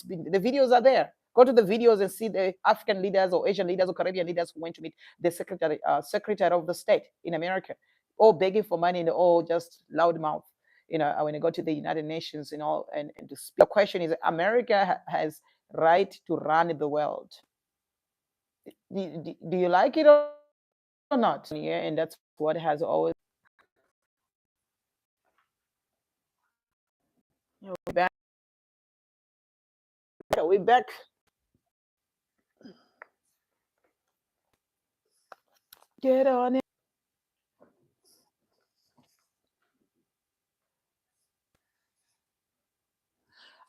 been, the videos are there. Go to the videos and see the African leaders or Asian leaders or Caribbean leaders who went to meet the secretary of the state in America, all begging for money and all just loudmouth. When they go to the United Nations and to speak. The question is, America has right to run the world. Do you like it or not? Yeah, and that's what has always. We're back. We're back. Get on it.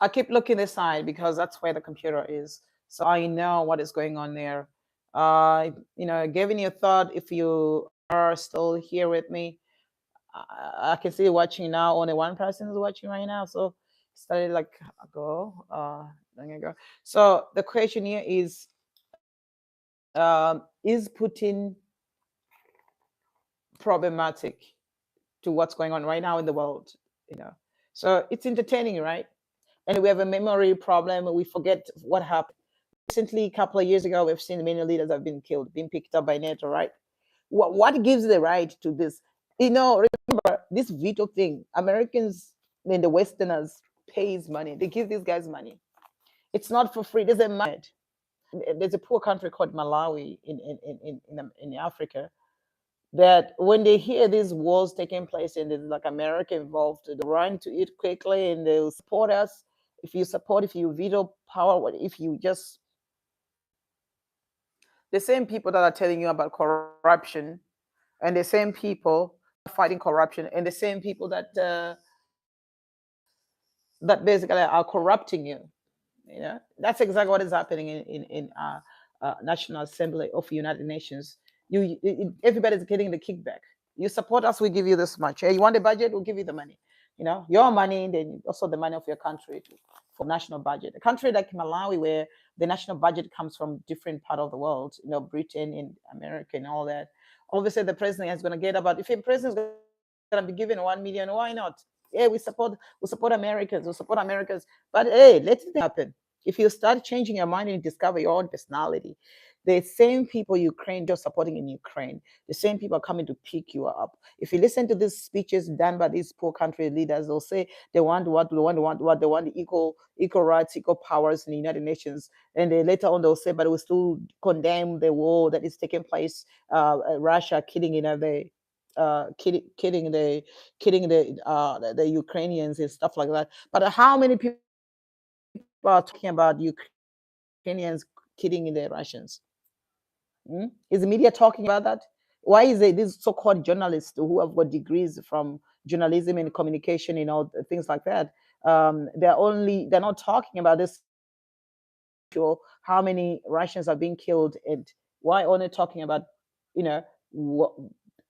I keep looking this side because that's where the computer is. So I know what is going on there. Giving you a thought, if you are still here with me, I can see you watching now. Only one person is watching right now. So started like ago, long ago. So the question here is Putin problematic to what's going on right now in the world? You know, so it's entertaining, right? And we have a memory problem. We forget what happened. Recently, a couple of years ago, we've seen many leaders have been killed, been picked up by NATO, right? What gives the right to this? Remember this veto thing. Americans and the Westerners pays money. They give these guys money. It's not for free. There's a market. There's a poor country called Malawi in Africa that when they hear these wars taking place and there's like America involved, they run to it quickly and they'll support us. If you veto power, if you just the same people that are telling you about corruption, and the same people fighting corruption, and the same people that basically are corrupting you. That's exactly what is happening in National Assembly of United Nations. Everybody's getting the kickback. You support us, we give you this much. Hey, you want the budget, we'll give you the money. Your money, then also the money of your country for national budget. A country like Malawi, where the national budget comes from different part of the world, Britain and America and all that. Obviously, the president is going to get about, if a president is going to be given 1 million, why not? Yeah, we support Americans, but hey, let it happen. If you start changing your mind and discover your own personality, the same people Ukraine just supporting in Ukraine, the same people are coming to pick you up. If you listen to these speeches done by these poor country leaders, they'll say they want what they want equal rights, equal powers in the United Nations, and then later on they'll say, but we still condemn the war that is taking place, Russia killing the Ukrainians and stuff like that. But how many people are talking about Ukrainians killing the Russians? Is the media talking about that? Why is it these so-called journalists who have got degrees from journalism and communication and all things like that? They're not talking about this issue. How many Russians are being killed, and why only talking about, you know, wh-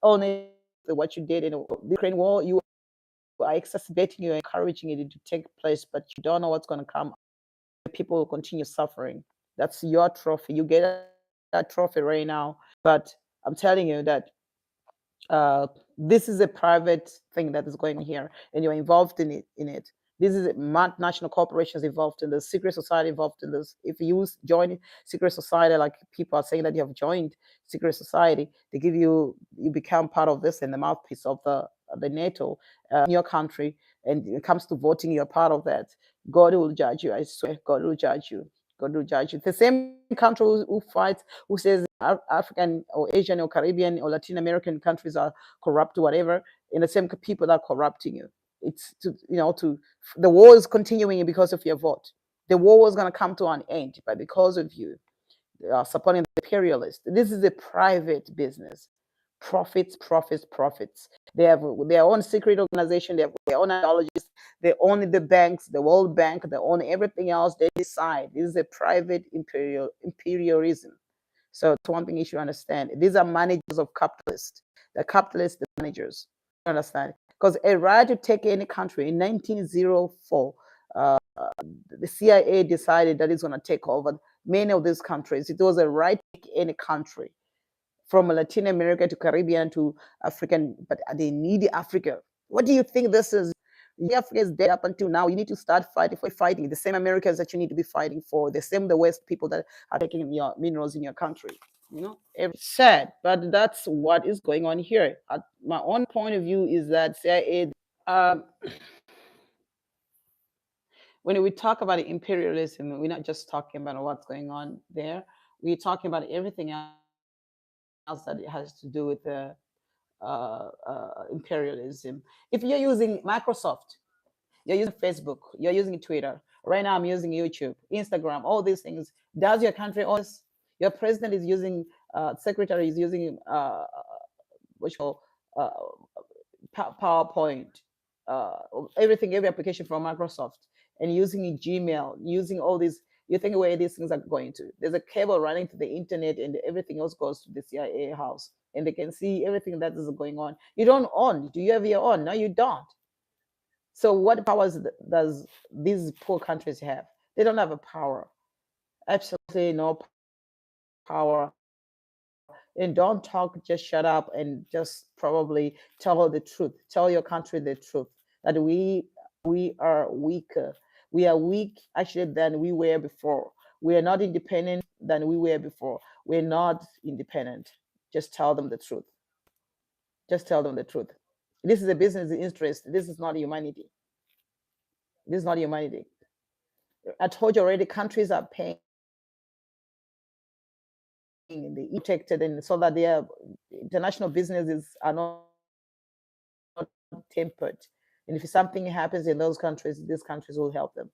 only what you did in the Ukraine war? You are exacerbating, you're encouraging it to take place, but you don't know what's going to come. People will continue suffering. That's your trophy. You get that trophy right now. But I'm telling you that this is a private thing that is going on here, and you're involved in it. This is multinational corporations involved in this, secret society involved in this. If you join secret society, like people are saying that you have joined secret society, they give you, you become part of this and the mouthpiece of the NATO in your country, and it comes to voting, you're part of that. God will judge you. I swear, God will judge you. God will judge you. The same country who fights, who says African or Asian or Caribbean or Latin American countries are corrupt or whatever, and the same people that are corrupting you. It's to, to, the war is continuing because of your vote. The war was going to come to an end, but because of you supporting the imperialists, this is a private business. Profits, profits, profits. They have their own secret organization. They have their own ideologies. They own the banks, the World Bank. They own everything else. They decide. This is a private imperialism. So it's one thing you should understand. These are managers of capitalists. The capitalists, the managers. You understand? Because a right to take any country in 1904, the CIA decided that it's going to take over many of these countries. It was a right to take any country from Latin America to Caribbean to African, but they need Africa. What do you think this is? Africa is dead up until now. You need to start fighting the same Americans that you need to be fighting for, the same the West people that are taking your minerals in your country. It's sad, but that's what is going on here. My own point of view is that CIA, um, when we talk about imperialism, we're not just talking about what's going on there. We're talking about everything else that it has to do with the imperialism. If you're using Microsoft, you're using Facebook, you're using Twitter. Right now, I'm using YouTube, Instagram, all these things. Does your country own this? Your president is using, secretary is using, what you call, uh, PowerPoint, uh, everything, every application from Microsoft, and using Gmail, using all these. You think where these things are going to? There's a cable running to the internet, and everything else goes to the CIA house, and they can see everything that is going on. You don't own. Do you have your own? No, you don't. So what powers does these poor countries have? They don't have a power. Absolutely no power. And don't talk, just shut up and just probably tell her the truth. Tell your country the truth that we are weaker. We are weak actually than we were before. We are not independent than we were before. We're not independent. Just tell them the truth. Just tell them the truth. This is a business interest. This is not humanity. This is not humanity. I told you already, countries are paying the protected, and so that their international businesses are not tempered. And if something happens in those countries, these countries will help them.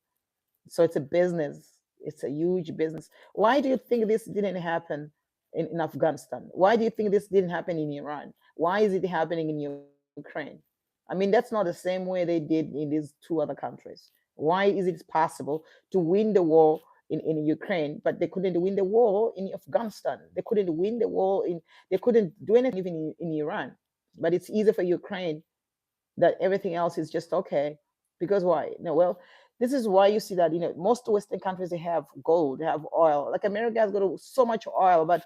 So it's a business. It's a huge business. Why do you think this didn't happen in Afghanistan? Why do you think this didn't happen in Iran? Why is it happening in Ukraine? I mean, that's not the same way they did in these two other countries. Why is it possible to win the war in Ukraine, but they couldn't win the war in Afghanistan? They couldn't win the war they couldn't do anything even in Iran. But it's easier for Ukraine, that everything else is just okay. Because why? No, well, this is why you see that most Western countries, they have gold, they have oil. Like America has got so much oil, but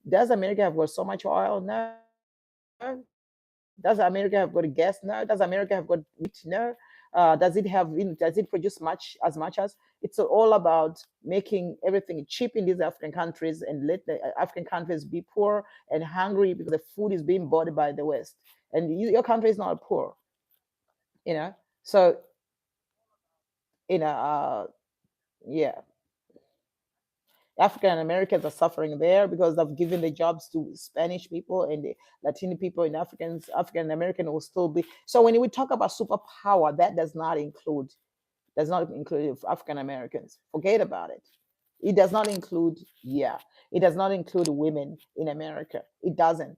does America have got so much oil? No. Does America have got gas? No. Does America have got wheat? No. Does it produce much as it's all about making everything cheap in these African countries, and let the African countries be poor and hungry because the food is being bought by the West, and your country is not poor. So you know yeah, African Americans are suffering there because they've given the jobs to Spanish people, and the Latino people, and African American will still be. So when we talk about superpower, that does not include African Americans. Forget about it. It does not include, yeah, it does not include women in America. It doesn't.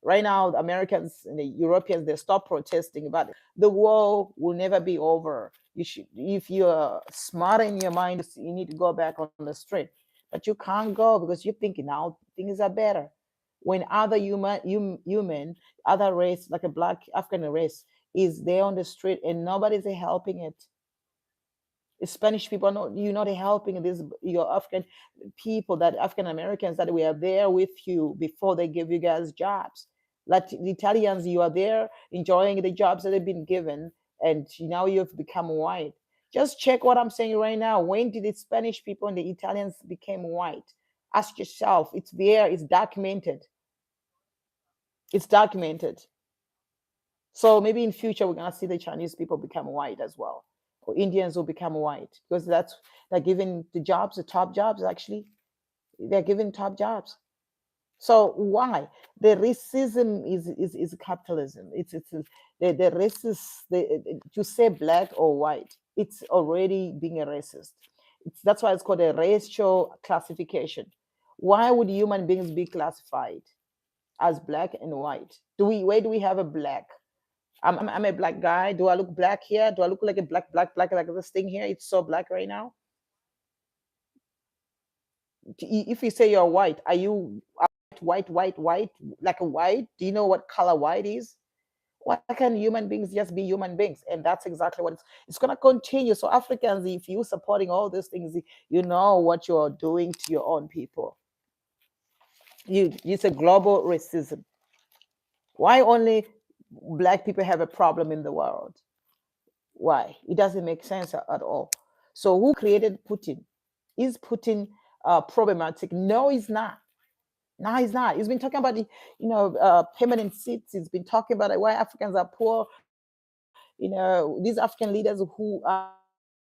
Right now, the Americans and the Europeans, they stop protesting, but the war will never be over. If you're smart in your mind, you need to go back on the street, but you can't go because you're thinking now things are better. When other human, other race, like a black African race, is there on the street and nobody's helping it. Spanish people are not, you're not helping these your African people, that African Americans that were there with you before they give you guys jobs. Like the Italians, you are there enjoying the jobs that they've been given, and now you've become white. Just check what I'm saying right now. When did the Spanish people and the Italians became white? Ask yourself. It's there. It's documented. It's documented. So maybe in future we're gonna see the Chinese people become white as well, or Indians will become white because they're given the jobs, the top jobs actually. They're given top jobs. So why the racism is capitalism? The racist to say black or white. It's already being a racist. That's why it's called a racial classification. Why would human beings be classified as black and white? Do we where do we have a black? I'm a black guy. Do I look black here? Do I look like a black like this thing here? It's so black right now. If you say you're white, are you white, like a white? Do you know what color white is? Why can human beings just be human beings? And that's exactly what it's going to continue. So Africans, if you supporting all these things, you know what you're doing to your own people. It's a global racism. Why only black people have a problem in the world? Why? It doesn't make sense at all. So who created Putin? Is Putin problematic? No, he's not. No, he's not. He's been talking about the, permanent seats. He's been talking about why Africans are poor. These African leaders who are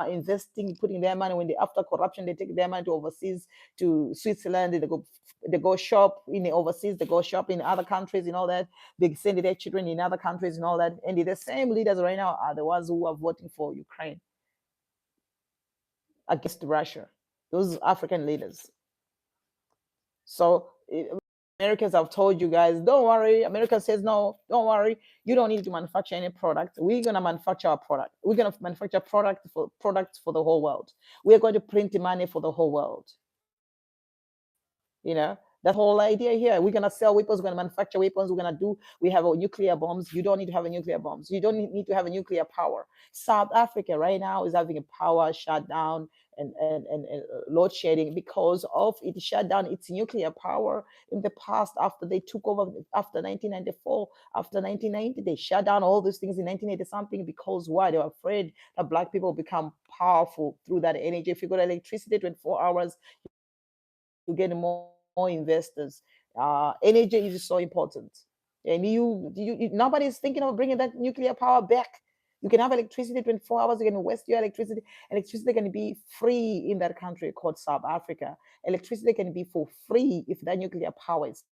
investing, putting their money when they after corruption, they take their money to overseas, to Switzerland. They go shop in the overseas. They go shop in other countries and all that. They send their children in other countries and all that. And the same leaders right now are the ones who are voting for Ukraine against Russia. Those African leaders. So Americans have told you guys, don't worry. America says, no, don't worry. You don't need to manufacture any product. We're going to manufacture our product. We're going to manufacture products for the whole world. We're going to print the money for the whole world. That whole idea here. We're gonna sell weapons, we're gonna manufacture weapons, we have nuclear bombs. You don't need to have a nuclear bombs. You don't need to have a nuclear power. South Africa right now is having a power shutdown and load shedding because of it shut down its nuclear power in the past after they took over after 1994, after 1990. They shut down all these things in 1980 something because why? They were afraid that black people become powerful through that energy. If you got electricity 24 hours, to get more investors. Energy is so important, and nobody's thinking of bringing that nuclear power back. You can have electricity 24 hours. You can waste your electricity. Electricity can be free in that country called South Africa. Electricity can be for free if that nuclear power is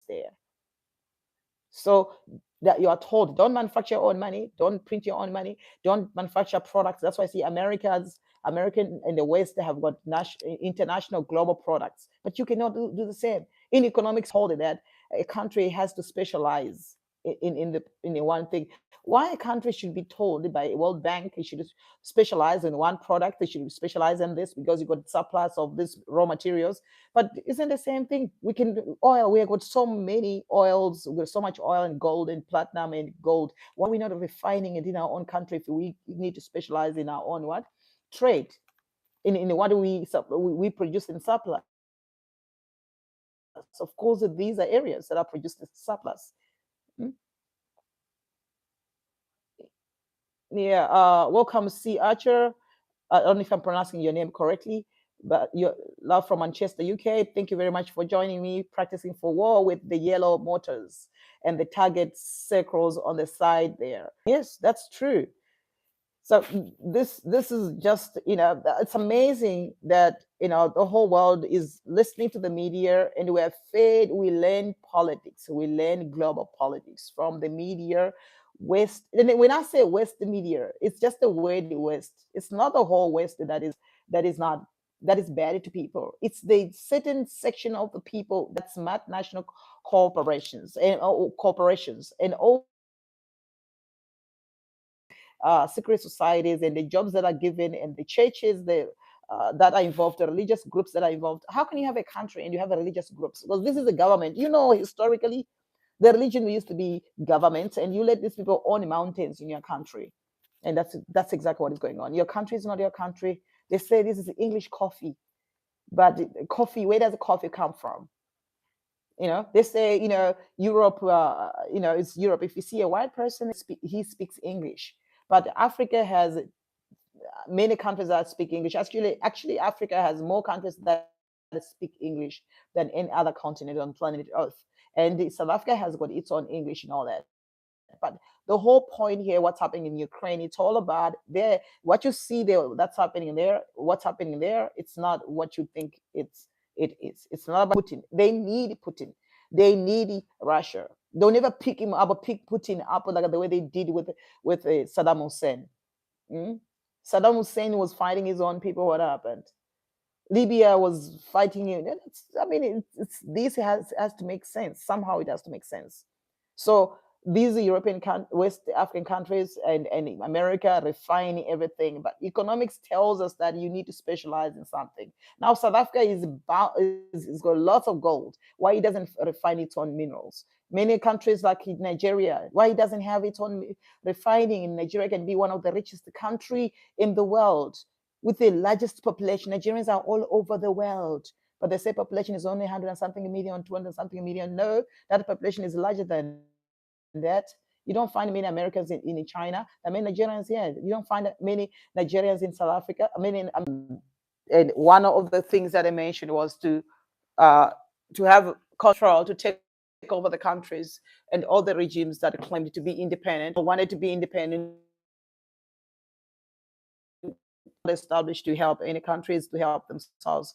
there. So that you are told, don't manufacture your own money, don't print your own money, don't manufacture products. That's why I see American and the West, they have got international global products, but you cannot do the same. In economics, told that a country has to specialize in the one thing. Why a country should be told by World Bank it should specialize in one product, they should specialize in this because you got surplus of this raw materials. But isn't the same thing? We can oil. We have got so many oils. We've got so much oil and gold and platinum and gold. Why are we not refining it in our own country if we need to specialize in our own what trade? In what do we produce in surplus? Of course, these are areas that are produced in surplus. Hmm? Yeah. Welcome, C. Archer. I don't know if I'm pronouncing your name correctly, but your love from Manchester, UK. Thank you very much for joining me, practicing for war with the yellow motors and the target circles on the side there. Yes, that's true. So this is just it's amazing that the whole world is listening to the media, and we learn politics, we learn global politics from the media. West, and when I say West media, it's just the word West. It's not the whole West that is not that is bad to people. It's the certain section of the people that smart national corporations and all secret societies and the jobs that are given and the churches that are involved, the religious groups that are involved. How can you have a country and you have a religious groups? Because this is the government. Historically, the religion used to be government, and you let these people own mountains in your country, and that's exactly what is going on. Your country is not your country. They say this is English coffee, but coffee. Where does the coffee come from? They say Europe. It's Europe. If you see a white person, he speaks English, But Africa has many countries that speak English. Actually, Africa has more countries that speak English than any other continent on planet Earth. And South Africa has got its own English and all that. But the whole point here, what's happening in Ukraine, it's all about there. What you see there, that's happening there. What's happening there, it's not what you think it is. It's not about Putin. They need Putin. They need Russia. They'll never pick him up or pick Putin up like the way they did with Saddam Hussein. Mm? Saddam Hussein was fighting his own people. What happened? Libya was fighting you. I mean, this has to make sense. Somehow it has to make sense. So these West African countries and America refining everything, but economics tells us that you need to specialize in something. Now South Africa is got lots of gold. Why it doesn't refine its own minerals? Many countries like Nigeria, why it doesn't have its own refining? In Nigeria can be one of the richest country in the world with the largest population. Nigerians are all over the world, but they say population is only 100 and something million, 200 and something million. No, that population is larger than that. You don't find many Americans in China. I mean, Nigerians here. You don't find many Nigerians in South Africa. I mean, and one of the things that I mentioned was uh, to have control, to take over the countries and all the regimes that claimed to be independent or wanted to be independent, established to help any countries to help themselves.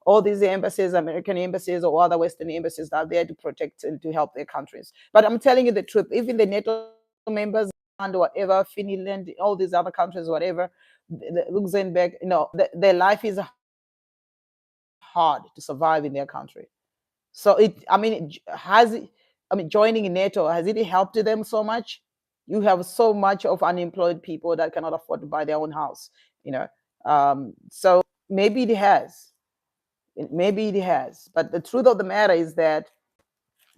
All these embassies, American embassies or other Western embassies, are there to protect and to help their countries. But I'm telling you the truth, even the NATO members and whatever, Finland, all these other countries, whatever, Luxembourg, their life is hard to survive in their country. So joining in NATO, has it helped them so much? You have so much of unemployed people that cannot afford to buy their own house, you know. So maybe it has, maybe it has. But the truth of the matter is that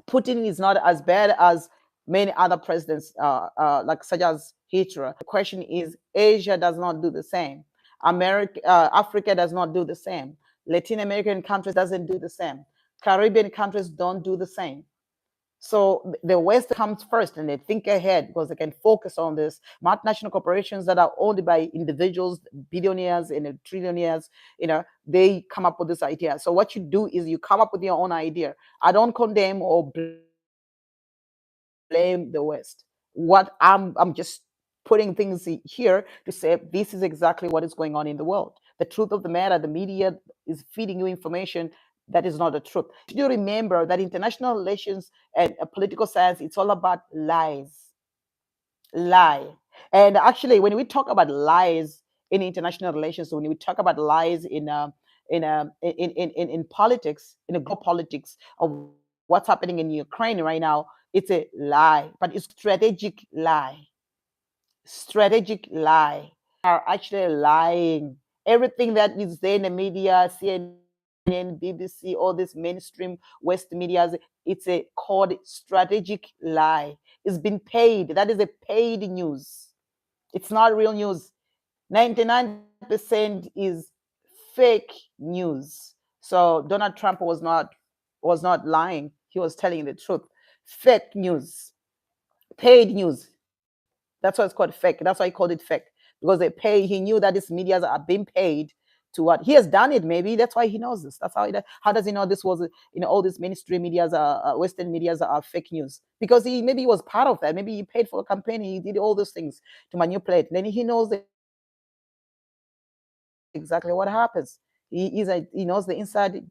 Putin is not as bad as many other presidents, like such as Hitler. The question is, Asia does not do the same. Africa does not do the same. Latin American countries doesn't do the same. Caribbean countries don't do the same. So the West comes first and they think ahead because they can focus on this. Multinational corporations that are owned by individuals, billionaires and trillionaires, they come up with this idea. So what you do is you come up with your own idea. I don't condemn or blame the West. What I'm just putting things here to say this is exactly what is going on in the world. The truth of the matter, the media is feeding you information that is not the truth. You remember that international relations and political science, it's all about lies. Lie. And actually, when we talk about lies in international relations, when we talk about lies in politics, in the global politics of what's happening in Ukraine right now, it's a lie, but it's strategic lie. Strategic lie. Are actually lying. Everything that is there in the media, CNN, BBC, all this mainstream West medias, it's a called strategic lie. It's been paid. That is a paid news. It's not real news. 99% is fake news. So Donald Trump was not lying. He was telling the truth. Fake news. Paid news. That's why it's called fake. That's why he called it fake. Because they pay, he knew that these medias are being paid to what he has done it. Maybe that's why he knows this. That's how does he know this was all these mainstream medias are Western medias are fake news? Because maybe he was part of that. Maybe he paid for a campaign. He did all those things to manipulate. Then he knows exactly what happens. He knows the inside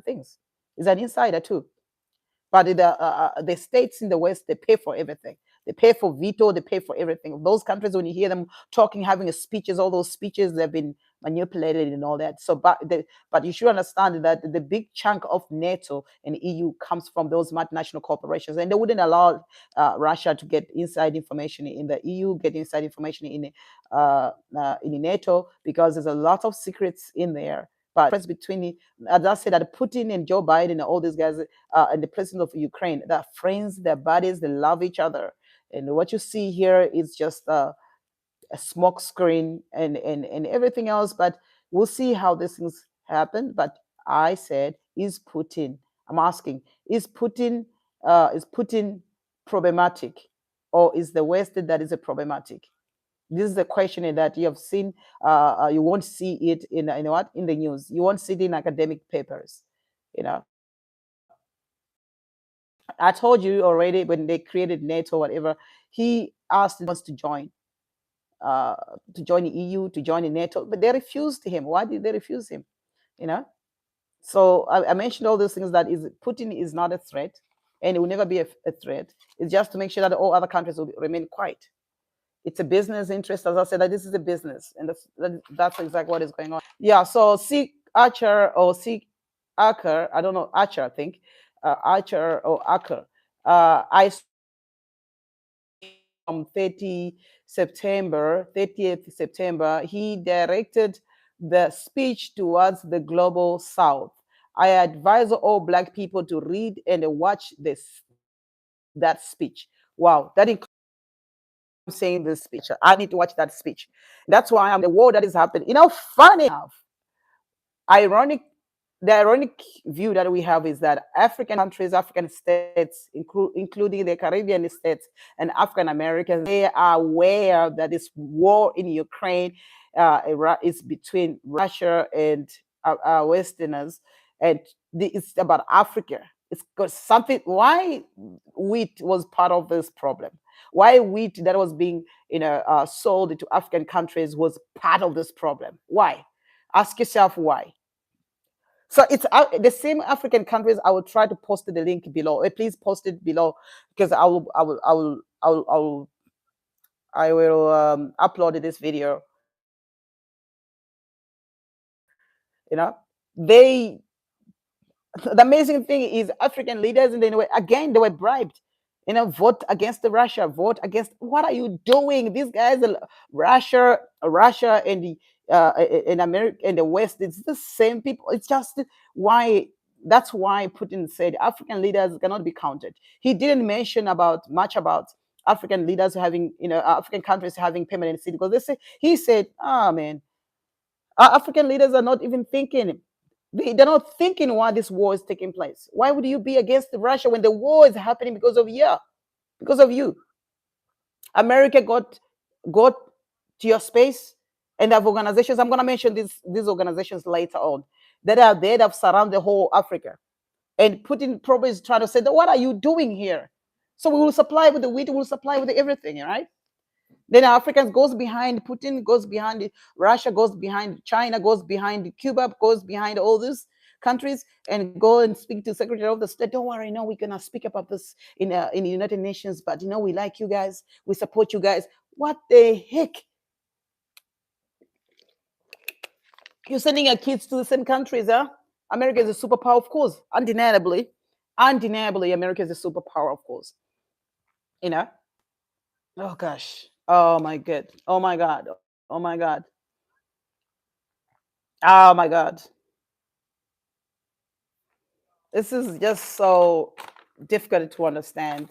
things. He's an insider too. But the states in the West, they pay for everything. They pay for veto. They pay for everything. Those countries, when you hear them talking, having speeches, all those speeches, they've been manipulated and all that. So, but you should understand that the big chunk of NATO and EU comes from those multinational corporations, and they wouldn't allow Russia to get inside information in the EU, get inside information in NATO, because there's a lot of secrets in there. But between, as I said, that Putin and Joe Biden and all these guys and the president of Ukraine, they're friends, they're buddies, they love each other. And what you see here is just a smoke screen and everything else. But we'll see how these things happen. But I said, is Putin? I'm asking, is Putin problematic, or is the West that is a problematic? This is a question that you have seen. You won't see it in what in the news. You won't see it in academic papers. You know, I told you already when they created NATO, whatever. He asked the wants uh, to join the EU, to join the NATO, but they refused him. Why did they refuse him? You know. So I mentioned all those things that is Putin is not a threat, and it will never be a threat. It's just to make sure that all other countries will remain quiet. It's a business interest, as I said, that this is a business, and that's exactly what is going on. Yeah. So see Archer or see Acker, I don't know Archer, I think Archer or Acker. I from 30th September, he directed the speech towards the global south. I advise all black people to read and watch that speech. Wow, that saying this speech. I need to watch that speech. That's why I'm the war that is happening. Funny enough, ironic the ironic view that we have is that African countries, African states, including the Caribbean states and African Americans, they are aware that this war in Ukraine is between Russia and Westerners, and it's about Africa. It's got something. Why wheat was part of this problem? Why wheat that was being sold into African countries was part of this problem? Why? Ask yourself why. So it's the same African countries. I will try to post the link below. Please post it below because I will upload this video. They the amazing thing is African leaders, and then again they were bribed. Vote against the Russia. Vote against. What are you doing? These guys, Russia, and the in America and the West, it's the same people. It's just why. That's why Putin said African leaders cannot be counted. He didn't mention much about African leaders having, African countries having permanency because he said, "Ah, man, African leaders are not even thinking. They're not thinking why this war is taking place. Why would you be against Russia when the war is happening because of you? Because of you, America got to your space and have organizations. I'm gonna mention these organizations later on that are there that surround the whole Africa. And Putin probably is trying to say that what are you doing here? So we will supply with the wheat, we will supply with everything, right? Then Africans goes behind Putin, goes behind Russia, goes behind China, goes behind Cuba, goes behind all these countries, and go and speak to Secretary of the State. Don't worry, no, we're gonna speak about this in the United Nations, but we like you guys, we support you guys. What the heck? You're sending your kids to the same countries, huh? America is a superpower, of course, undeniably. Undeniably, America is a superpower, of course. You know. Oh gosh. Oh my god. Oh my god. Oh my god. Oh my God. This is just so difficult to understand.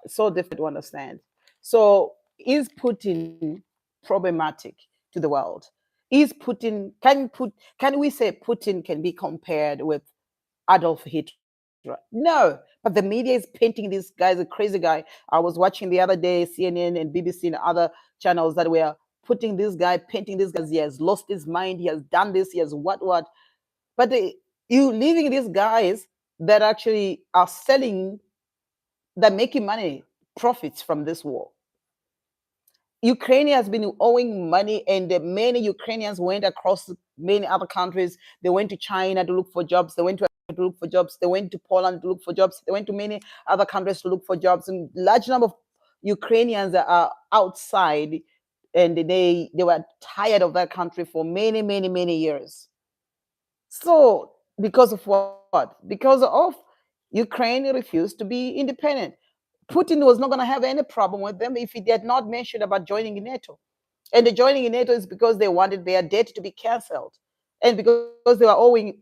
So difficult to understand. So is Putin problematic to the world? Is Putin can we say Putin can be compared with Adolf Hitler? No, but the media is painting this guy as a crazy guy. I was watching the other day CNN and BBC and other channels that were putting this guy, painting this guy as he has lost his mind, he has done this, he has what. But you leaving these guys that actually are selling, that making money, profits from this war. Ukraine has been owing money, and many Ukrainians went across many other countries. They went to China to look for jobs. They went to look for jobs. They went to Poland to look for jobs. They went to many other countries to look for jobs. And large number of Ukrainians are outside, and they were tired of that country for many, many, many years. So, because of what? Because of Ukraine refused to be independent. Putin was not going to have any problem with them if he did not mention about joining NATO. And the joining in NATO is because they wanted their debt to be cancelled, and because they were owing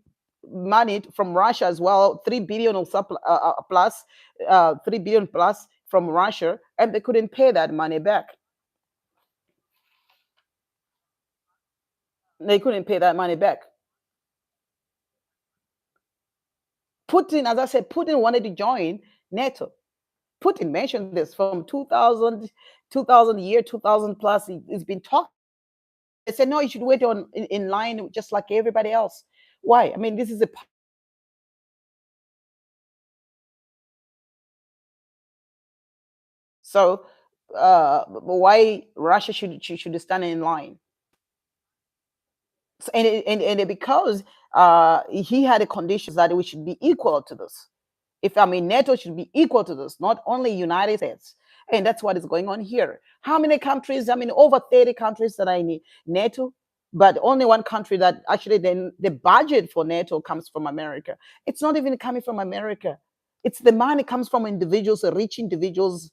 money from Russia as well, 3 billion or plus, 3 billion plus from Russia, and they couldn't pay that money back. They couldn't pay that money back. Putin, as I said, Putin wanted to join NATO. Putin mentioned this from 2000, 2000 year, 2000 plus. It's been talking about it. They said, no, you should wait in line just like everybody else. Why? I mean, this is a so why Russia should stand in line? And because he had a conditions that we should be equal to this. If I mean NATO should be equal to this, not only United States, and that's what is going on here. How many countries? I mean, over 30 countries that I need NATO, but only one country that actually then the budget for NATO comes from America. It's not even coming from America. It's the money comes from individuals, rich individuals,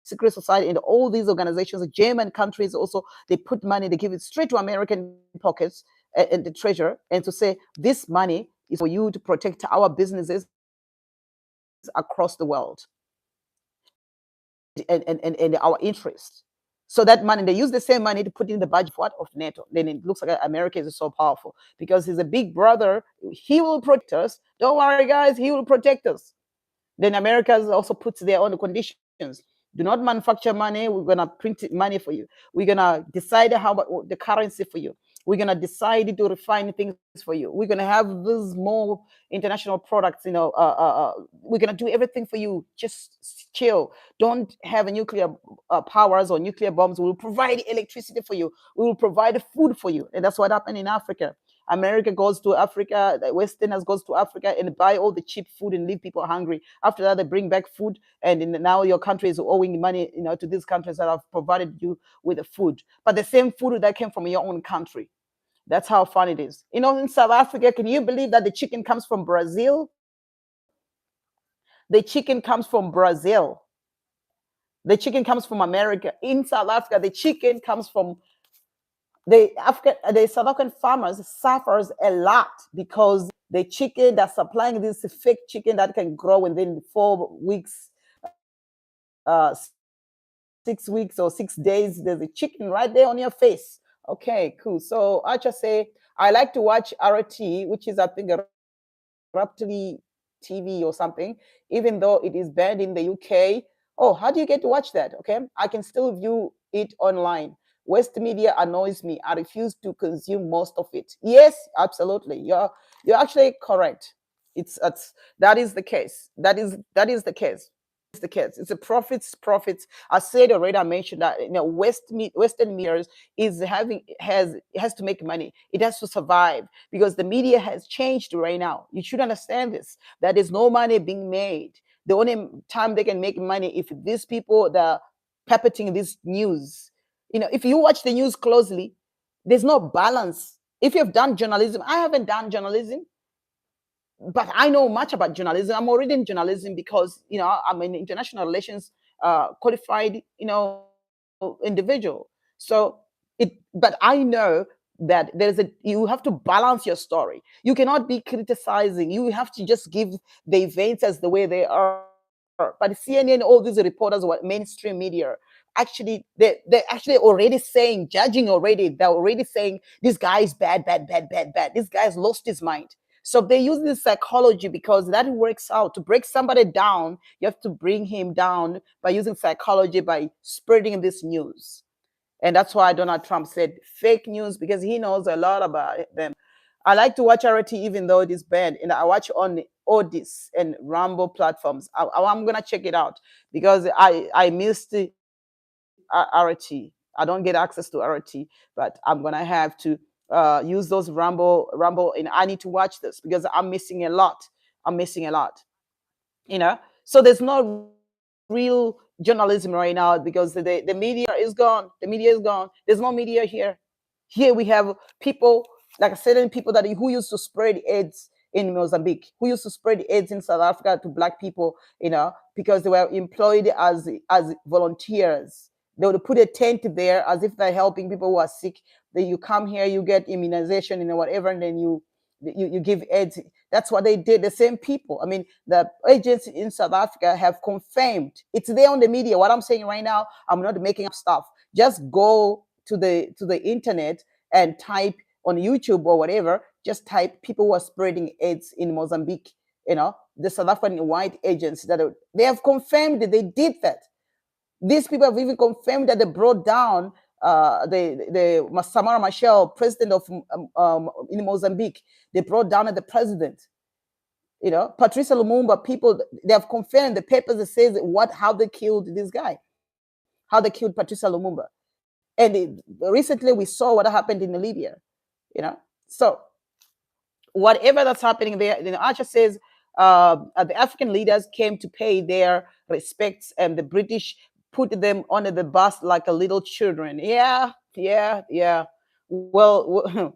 secret society, and all these organizations. The German countries also, they put money, they give it straight to American pockets and the treasure, and to say this money is for you to protect our businesses across the world and our interests. So that money, they use the same money to put in the budget for what? Of NATO. Then it looks like America is so powerful because he's a big brother. He will protect us. Don't worry, guys. He will protect us. Then America also puts their own conditions. Do not manufacture money. We're gonna print money for you. We're gonna decide how about the currency for you. We're gonna decide to refine things for you. We're gonna have these more international products. We're gonna do everything for you. Just chill. Don't have a nuclear powers or nuclear bombs. We'll provide electricity for you. We will provide food for you, and that's what happened in Africa. America goes to Africa, the Westerners goes to Africa and buy all the cheap food and leave people hungry. After that, they bring back food, and now your country is owing money, to these countries that have provided you with the food. But the same food that came from your own country. That's how fun it is. In South Africa, can you believe that the chicken comes from Brazil? The chicken comes from Brazil. The chicken comes from America. In South Africa, the chicken comes from the South African farmers suffers a lot because the chicken that's supplying this fake chicken that can grow within 4 weeks, uh, 6 weeks or 6 days. There's a chicken right there on your face. Okay, cool. So I just say I like to watch RT, which is I think a Raptly TV or something, even though it is banned in the UK. Oh, how do you get to watch that? Okay, I can still view it online. West media annoys me. I refuse to consume most of it. Yes, absolutely. You're actually correct. It's that is the case. That is the case. The case. It's a profits. I said already. I mentioned that Western media has to make money. It has to survive because the media has changed right now. You should understand this. That there's no money being made. The only time they can make money if these people that are puppeting this news. If you watch the news closely, there's no balance. If you've done journalism, I haven't done journalism, but I know much about journalism. I'm already in journalism because I'm an international relations qualified individual. So but I know that you have to balance your story. You cannot be criticizing. You have to just give the events as the way they are. But CNN, all these reporters, what mainstream media, actually they're actually already saying, judging already. They're already saying this guy is bad, bad, bad, bad, bad. This guy's lost his mind. So they use this psychology because that works out. To break somebody down, you have to bring him down by using psychology, by spreading this news. And that's why Donald Trump said fake news, because he knows a lot about them. I like to watch RT even though it is banned, and I watch on Odys and Rumble platforms. I'm gonna check it out because I missed RT. I don't get access to RT, but I'm gonna have to use those Rumble, and I need to watch this because I'm missing a lot. I'm missing a lot. So there's no real journalism right now because the media is gone. The media is gone. There's no media here. Here we have people, like certain people who used to spread AIDS in Mozambique, who used to spread AIDS in South Africa to black people, because they were employed as volunteers. They would put a tent there as if they're helping people who are sick. Then you come here, you get immunization, whatever, and then you give AIDS. That's what they did. The same people. I mean, the agents in South Africa have confirmed. It's there on the media. What I'm saying right now, I'm not making up stuff. Just go to the internet and type on YouTube or whatever. Just type people who are spreading AIDS in Mozambique. the South African white agents they have confirmed that they did that. These people have even confirmed that they brought down the Samara Machel, president of in Mozambique. They brought down the president. Patricia Lumumba. People, they have confirmed the papers that says how they killed this guy, how they killed Patricia Lumumba. And recently we saw what happened in Libya. So whatever that's happening there, Archer says the African leaders came to pay their respects, and the British put them under the bus like a little children. Yeah, yeah, yeah. Well,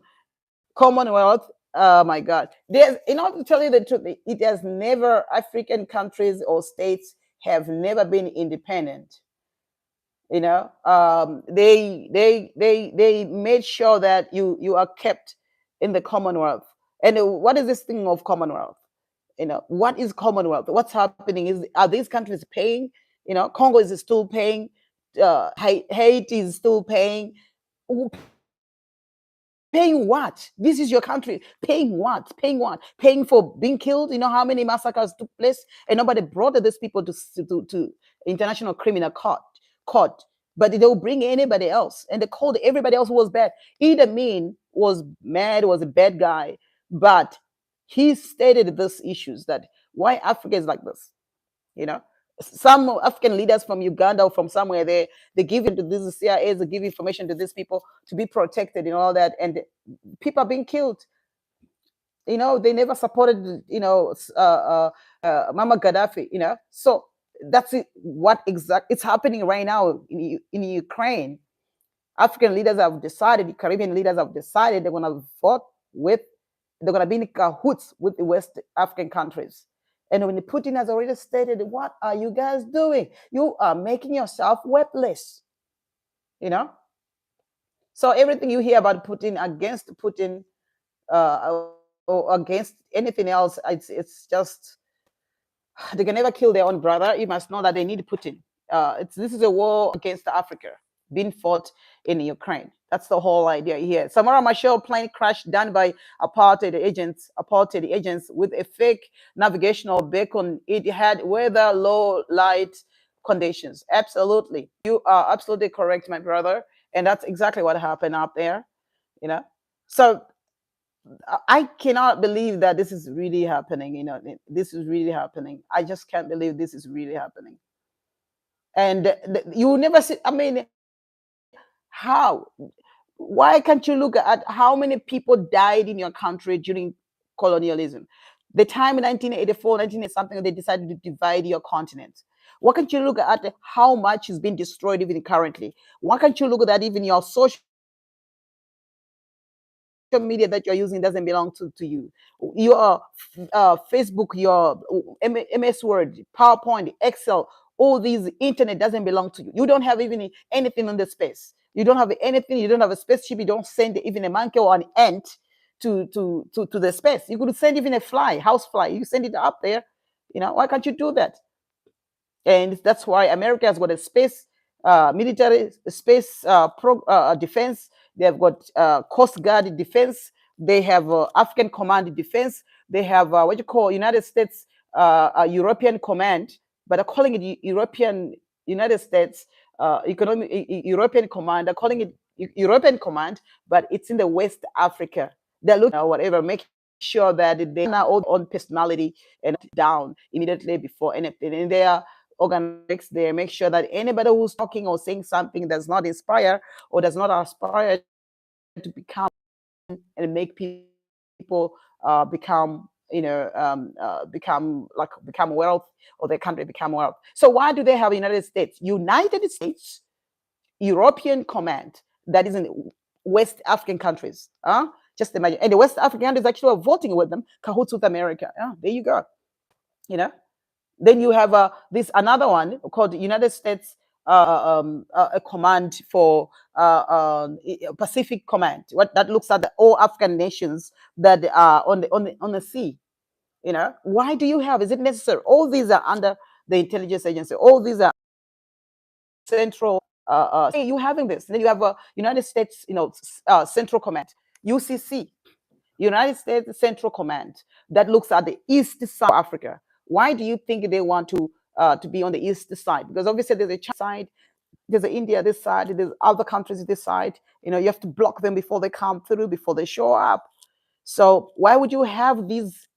Commonwealth. Oh my God! To tell you the truth, it has never, African countries or states have never been independent. They made sure that you are kept in the Commonwealth. And what is this thing of Commonwealth? What is Commonwealth? What's happening are these countries paying? Congo is still paying. Haiti is still paying. Paying what? This is your country. Paying what? Paying what? Paying for being killed? How many massacres took place? And nobody brought these people to International Criminal Court. But they will bring anybody else. And they called everybody else who was bad. Idi Amin was mad, was a bad guy. But he stated these issues, that why Africa is like this. Some African leaders from Uganda or from somewhere, they give into these CIAs, they give information to these people to be protected and all that, and people are being killed. They never supported Mama Gaddafi. So that's what exactly it's happening right now in Ukraine. African leaders have decided, the Caribbean leaders have decided they're going to they're going to be in cahoots with the West African countries. And when Putin has already stated, what are you guys doing? You are making yourself worthless. So everything you hear about Putin, against Putin, or against anything else, it's just, they can never kill their own brother. You must know that they need Putin. This is a war against Africa being fought in Ukraine. That's the whole idea here. Samara Machel plane crash done by apartheid agents with a fake navigational beacon. It had weather low light conditions. Absolutely. You are absolutely correct, my brother. And that's exactly what happened up there. So I cannot believe that this is really happening. This is really happening. I just can't believe this is really happening. And you never see, I mean, how? Why can't you look at how many people died in your country during colonialism? The time in 1984, 1980 something, they decided to divide your continent. Why can't you look at how much has been destroyed even currently? Why can't you look at that even your social media that you're using doesn't belong to you? Your Facebook, your MS Word, PowerPoint, Excel, all these internet doesn't belong to you. You don't have even anything on the space. You don't have anything. You don't have a spaceship. You don't send even a monkey or an ant to the space. You could send even a house fly. You send it up there. Why can't you do that? And that's why America has got a space military space defense. They have got Coast Guard defense. They have African Command defense. They have what you call United States European Command, but they're calling it United States European Command. They're calling it European Command, but it's in the West Africa. They're looking at whatever, make sure that they are all on personality and down immediately before anything. And they are organics there, make sure that anybody who's talking or saying something does not inspire or does not aspire to become and make people become wealth, or their country become wealth. So why do they have United States European Command that is in West African countries? Just imagine. And the West African countries actually are voting with them, cahoots with America. There you go. Then you have this another one called United States a command for Pacific Command. What that looks at all African nations that are on the sea. Why do you have? Is it necessary? All these are under the intelligence agency. All these are central. You having this. Then you have a United States, Central Command, UCC. United States Central Command that looks at the east side of Africa. Why do you think they want to be on the east side? Because obviously there's a China side, there's a India this side, there's other countries this side. You have to block them before they come through, before they show up. So why would you have these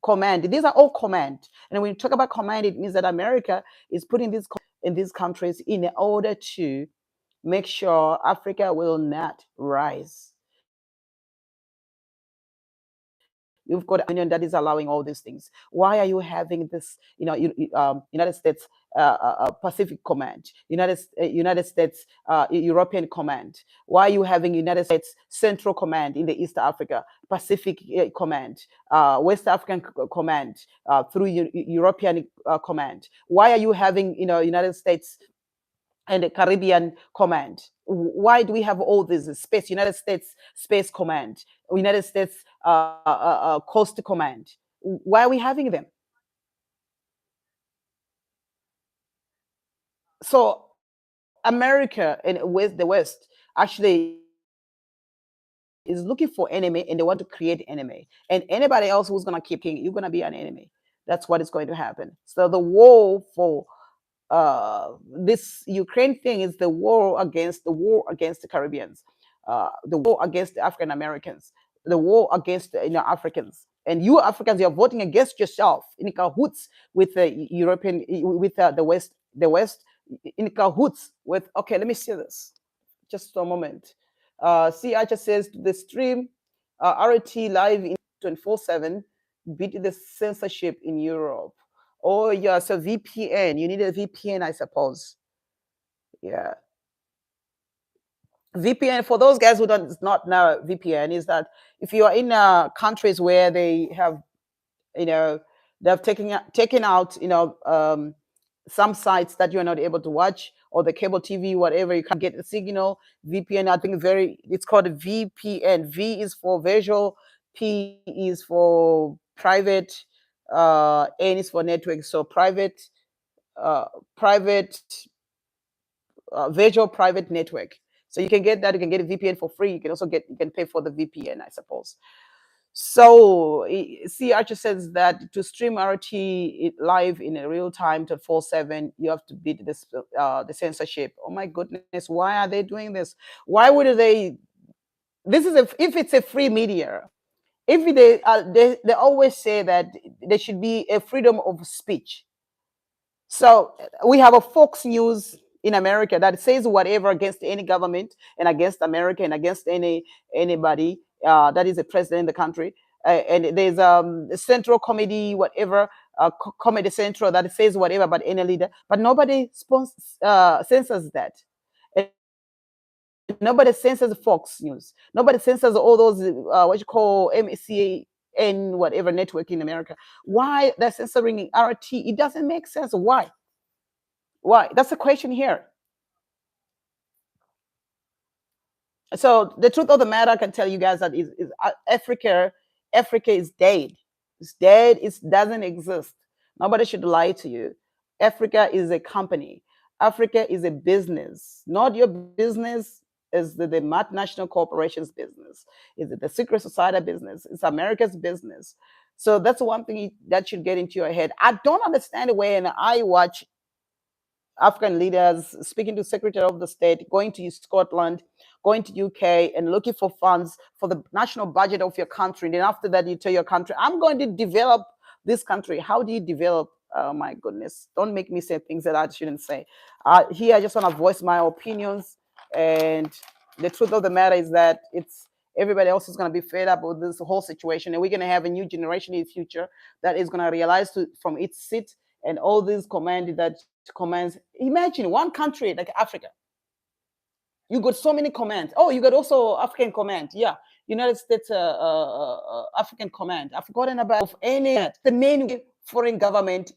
command? These are all command. And when you talk about command, it means that America is putting these in these countries in order to make sure Africa will not rise. You've got a union that is allowing all these things. Why are you having this, United States Pacific Command, United States European Command? Why are you having United States Central Command in the East Africa, Pacific Command, West African Command through European Command? Why are you having, United States and the Caribbean Command? Why do we have all this space? United States Space Command, United States Coast Command. Why are we having them? So America and the West actually is looking for enemy, and they want to create enemy. And anybody else who's gonna keep king, you're gonna be an enemy. That's what is going to happen. So the war for this Ukraine thing is the war against the Caribbeans, the war against the African Americans, the war against Africans. And you Africans, you're voting against yourself in cahoots with the European, with the West in cahoots with. Okay, let me see this. Just a moment. See, I just says the stream RT live in 24/7 beat the censorship in Europe. Oh yeah, so VPN. You need a VPN, I suppose. Yeah. VPN, for those guys who don't not know, VPN is that if you are in countries where they have, you know, they've taken out, some sites that you're not able to watch, or the cable TV, whatever, you can't get the signal. VPN, I think it's called a VPN. V is for visual, P is for private, N is for network. So private visual private network. So you can get that. You can get a VPN for free. You can pay for the VPN, I suppose. So see, Archer says that to stream RT live in a real time to 4/7, you have to beat this the censorship. Oh my goodness, why are they doing this? Why would they? This is if it's a free media. If they always say that there should be a freedom of speech. So we have a Fox News in America that says whatever against any government and against America and against anybody that is a president in the country. And there's a Central Comedy, whatever, Comedy Central that says whatever about any leader, but nobody censors that. And nobody censors Fox News. Nobody censors all those what you call MCN whatever network in America. Why they're censoring RT? It doesn't make sense. Why? Why? That's the question here. So the truth of the matter, I can tell you guys that is Africa is dead. It's dead. It doesn't exist. Nobody should lie to you. Africa is a company. Africa is a business. Not your business is the multinational corporation's business. Is it the secret society business? It's America's business. So that's one thing that should get into your head. I don't understand the way, and I watch African leaders speaking to Secretary of the State, going to Scotland, going to UK, and looking for funds for the national budget of your country. And then after that, you tell your country, "I'm going to develop this country." How do you develop? Oh my goodness! Don't make me say things that I shouldn't say. Here, I just want to voice my opinions, and the truth of the matter is that it's everybody else is going to be fed up with this whole situation, and we're going to have a new generation in the future that is going to realize from its seat and all these commands. Imagine one country like Africa. You got so many commands. Oh, you got also African command. Yeah, United States African command. I've forgotten about of any the main foreign government.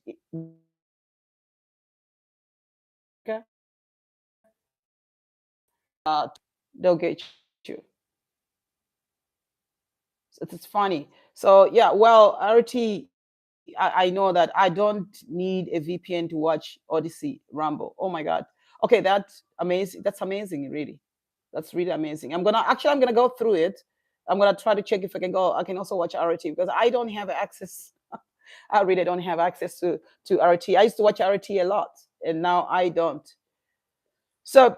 They'll get you. It's funny. So yeah, well, RT, I know that I don't need a VPN to watch Odyssey Rumble. Oh my God. Okay, that's amazing. That's amazing, really. That's really amazing. I'm gonna go through it I'm gonna try to check if I can go. I can also watch RT because I don't have access. I really don't have access to RT. I used to watch RT a lot, and now I don't. So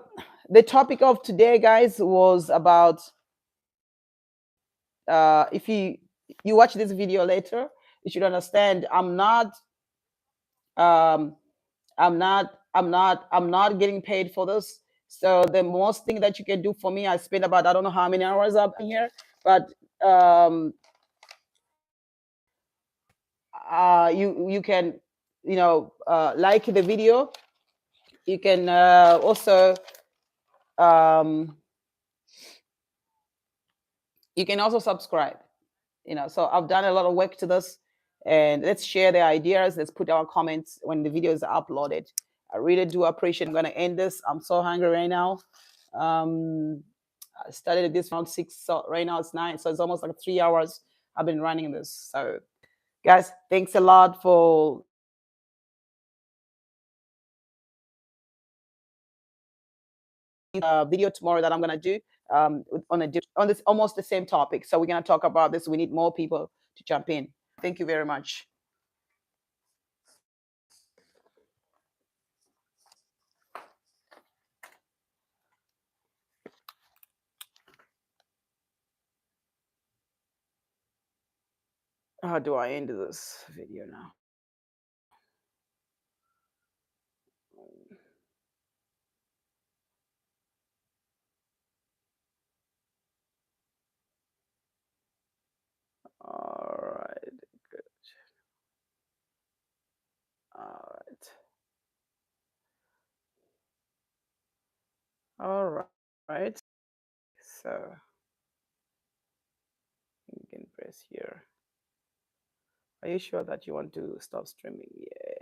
the topic of today, guys, was about if you watch this video later, you should understand um, I'm not getting paid for this. So the most thing that you can do for me, I spend about I don't know how many hours up here, but um, you can like the video. You can also um, you can also subscribe. So I've done a lot of work to this, and let's share the ideas. Let's put our comments when the video is uploaded. I really do appreciate. I'm gonna end this. I'm so hungry right now. um I started this around 6, so right now it's 9, so it's almost like 3 hours I've been running this. So guys, thanks a lot for video tomorrow that I'm gonna do on this almost the same topic. So we're gonna talk about this. We need more people to jump in. Thank you very much. How do I end this video now? All right, good. All right, all right. So you can press here. Are you sure that you want to stop streaming? Yeah.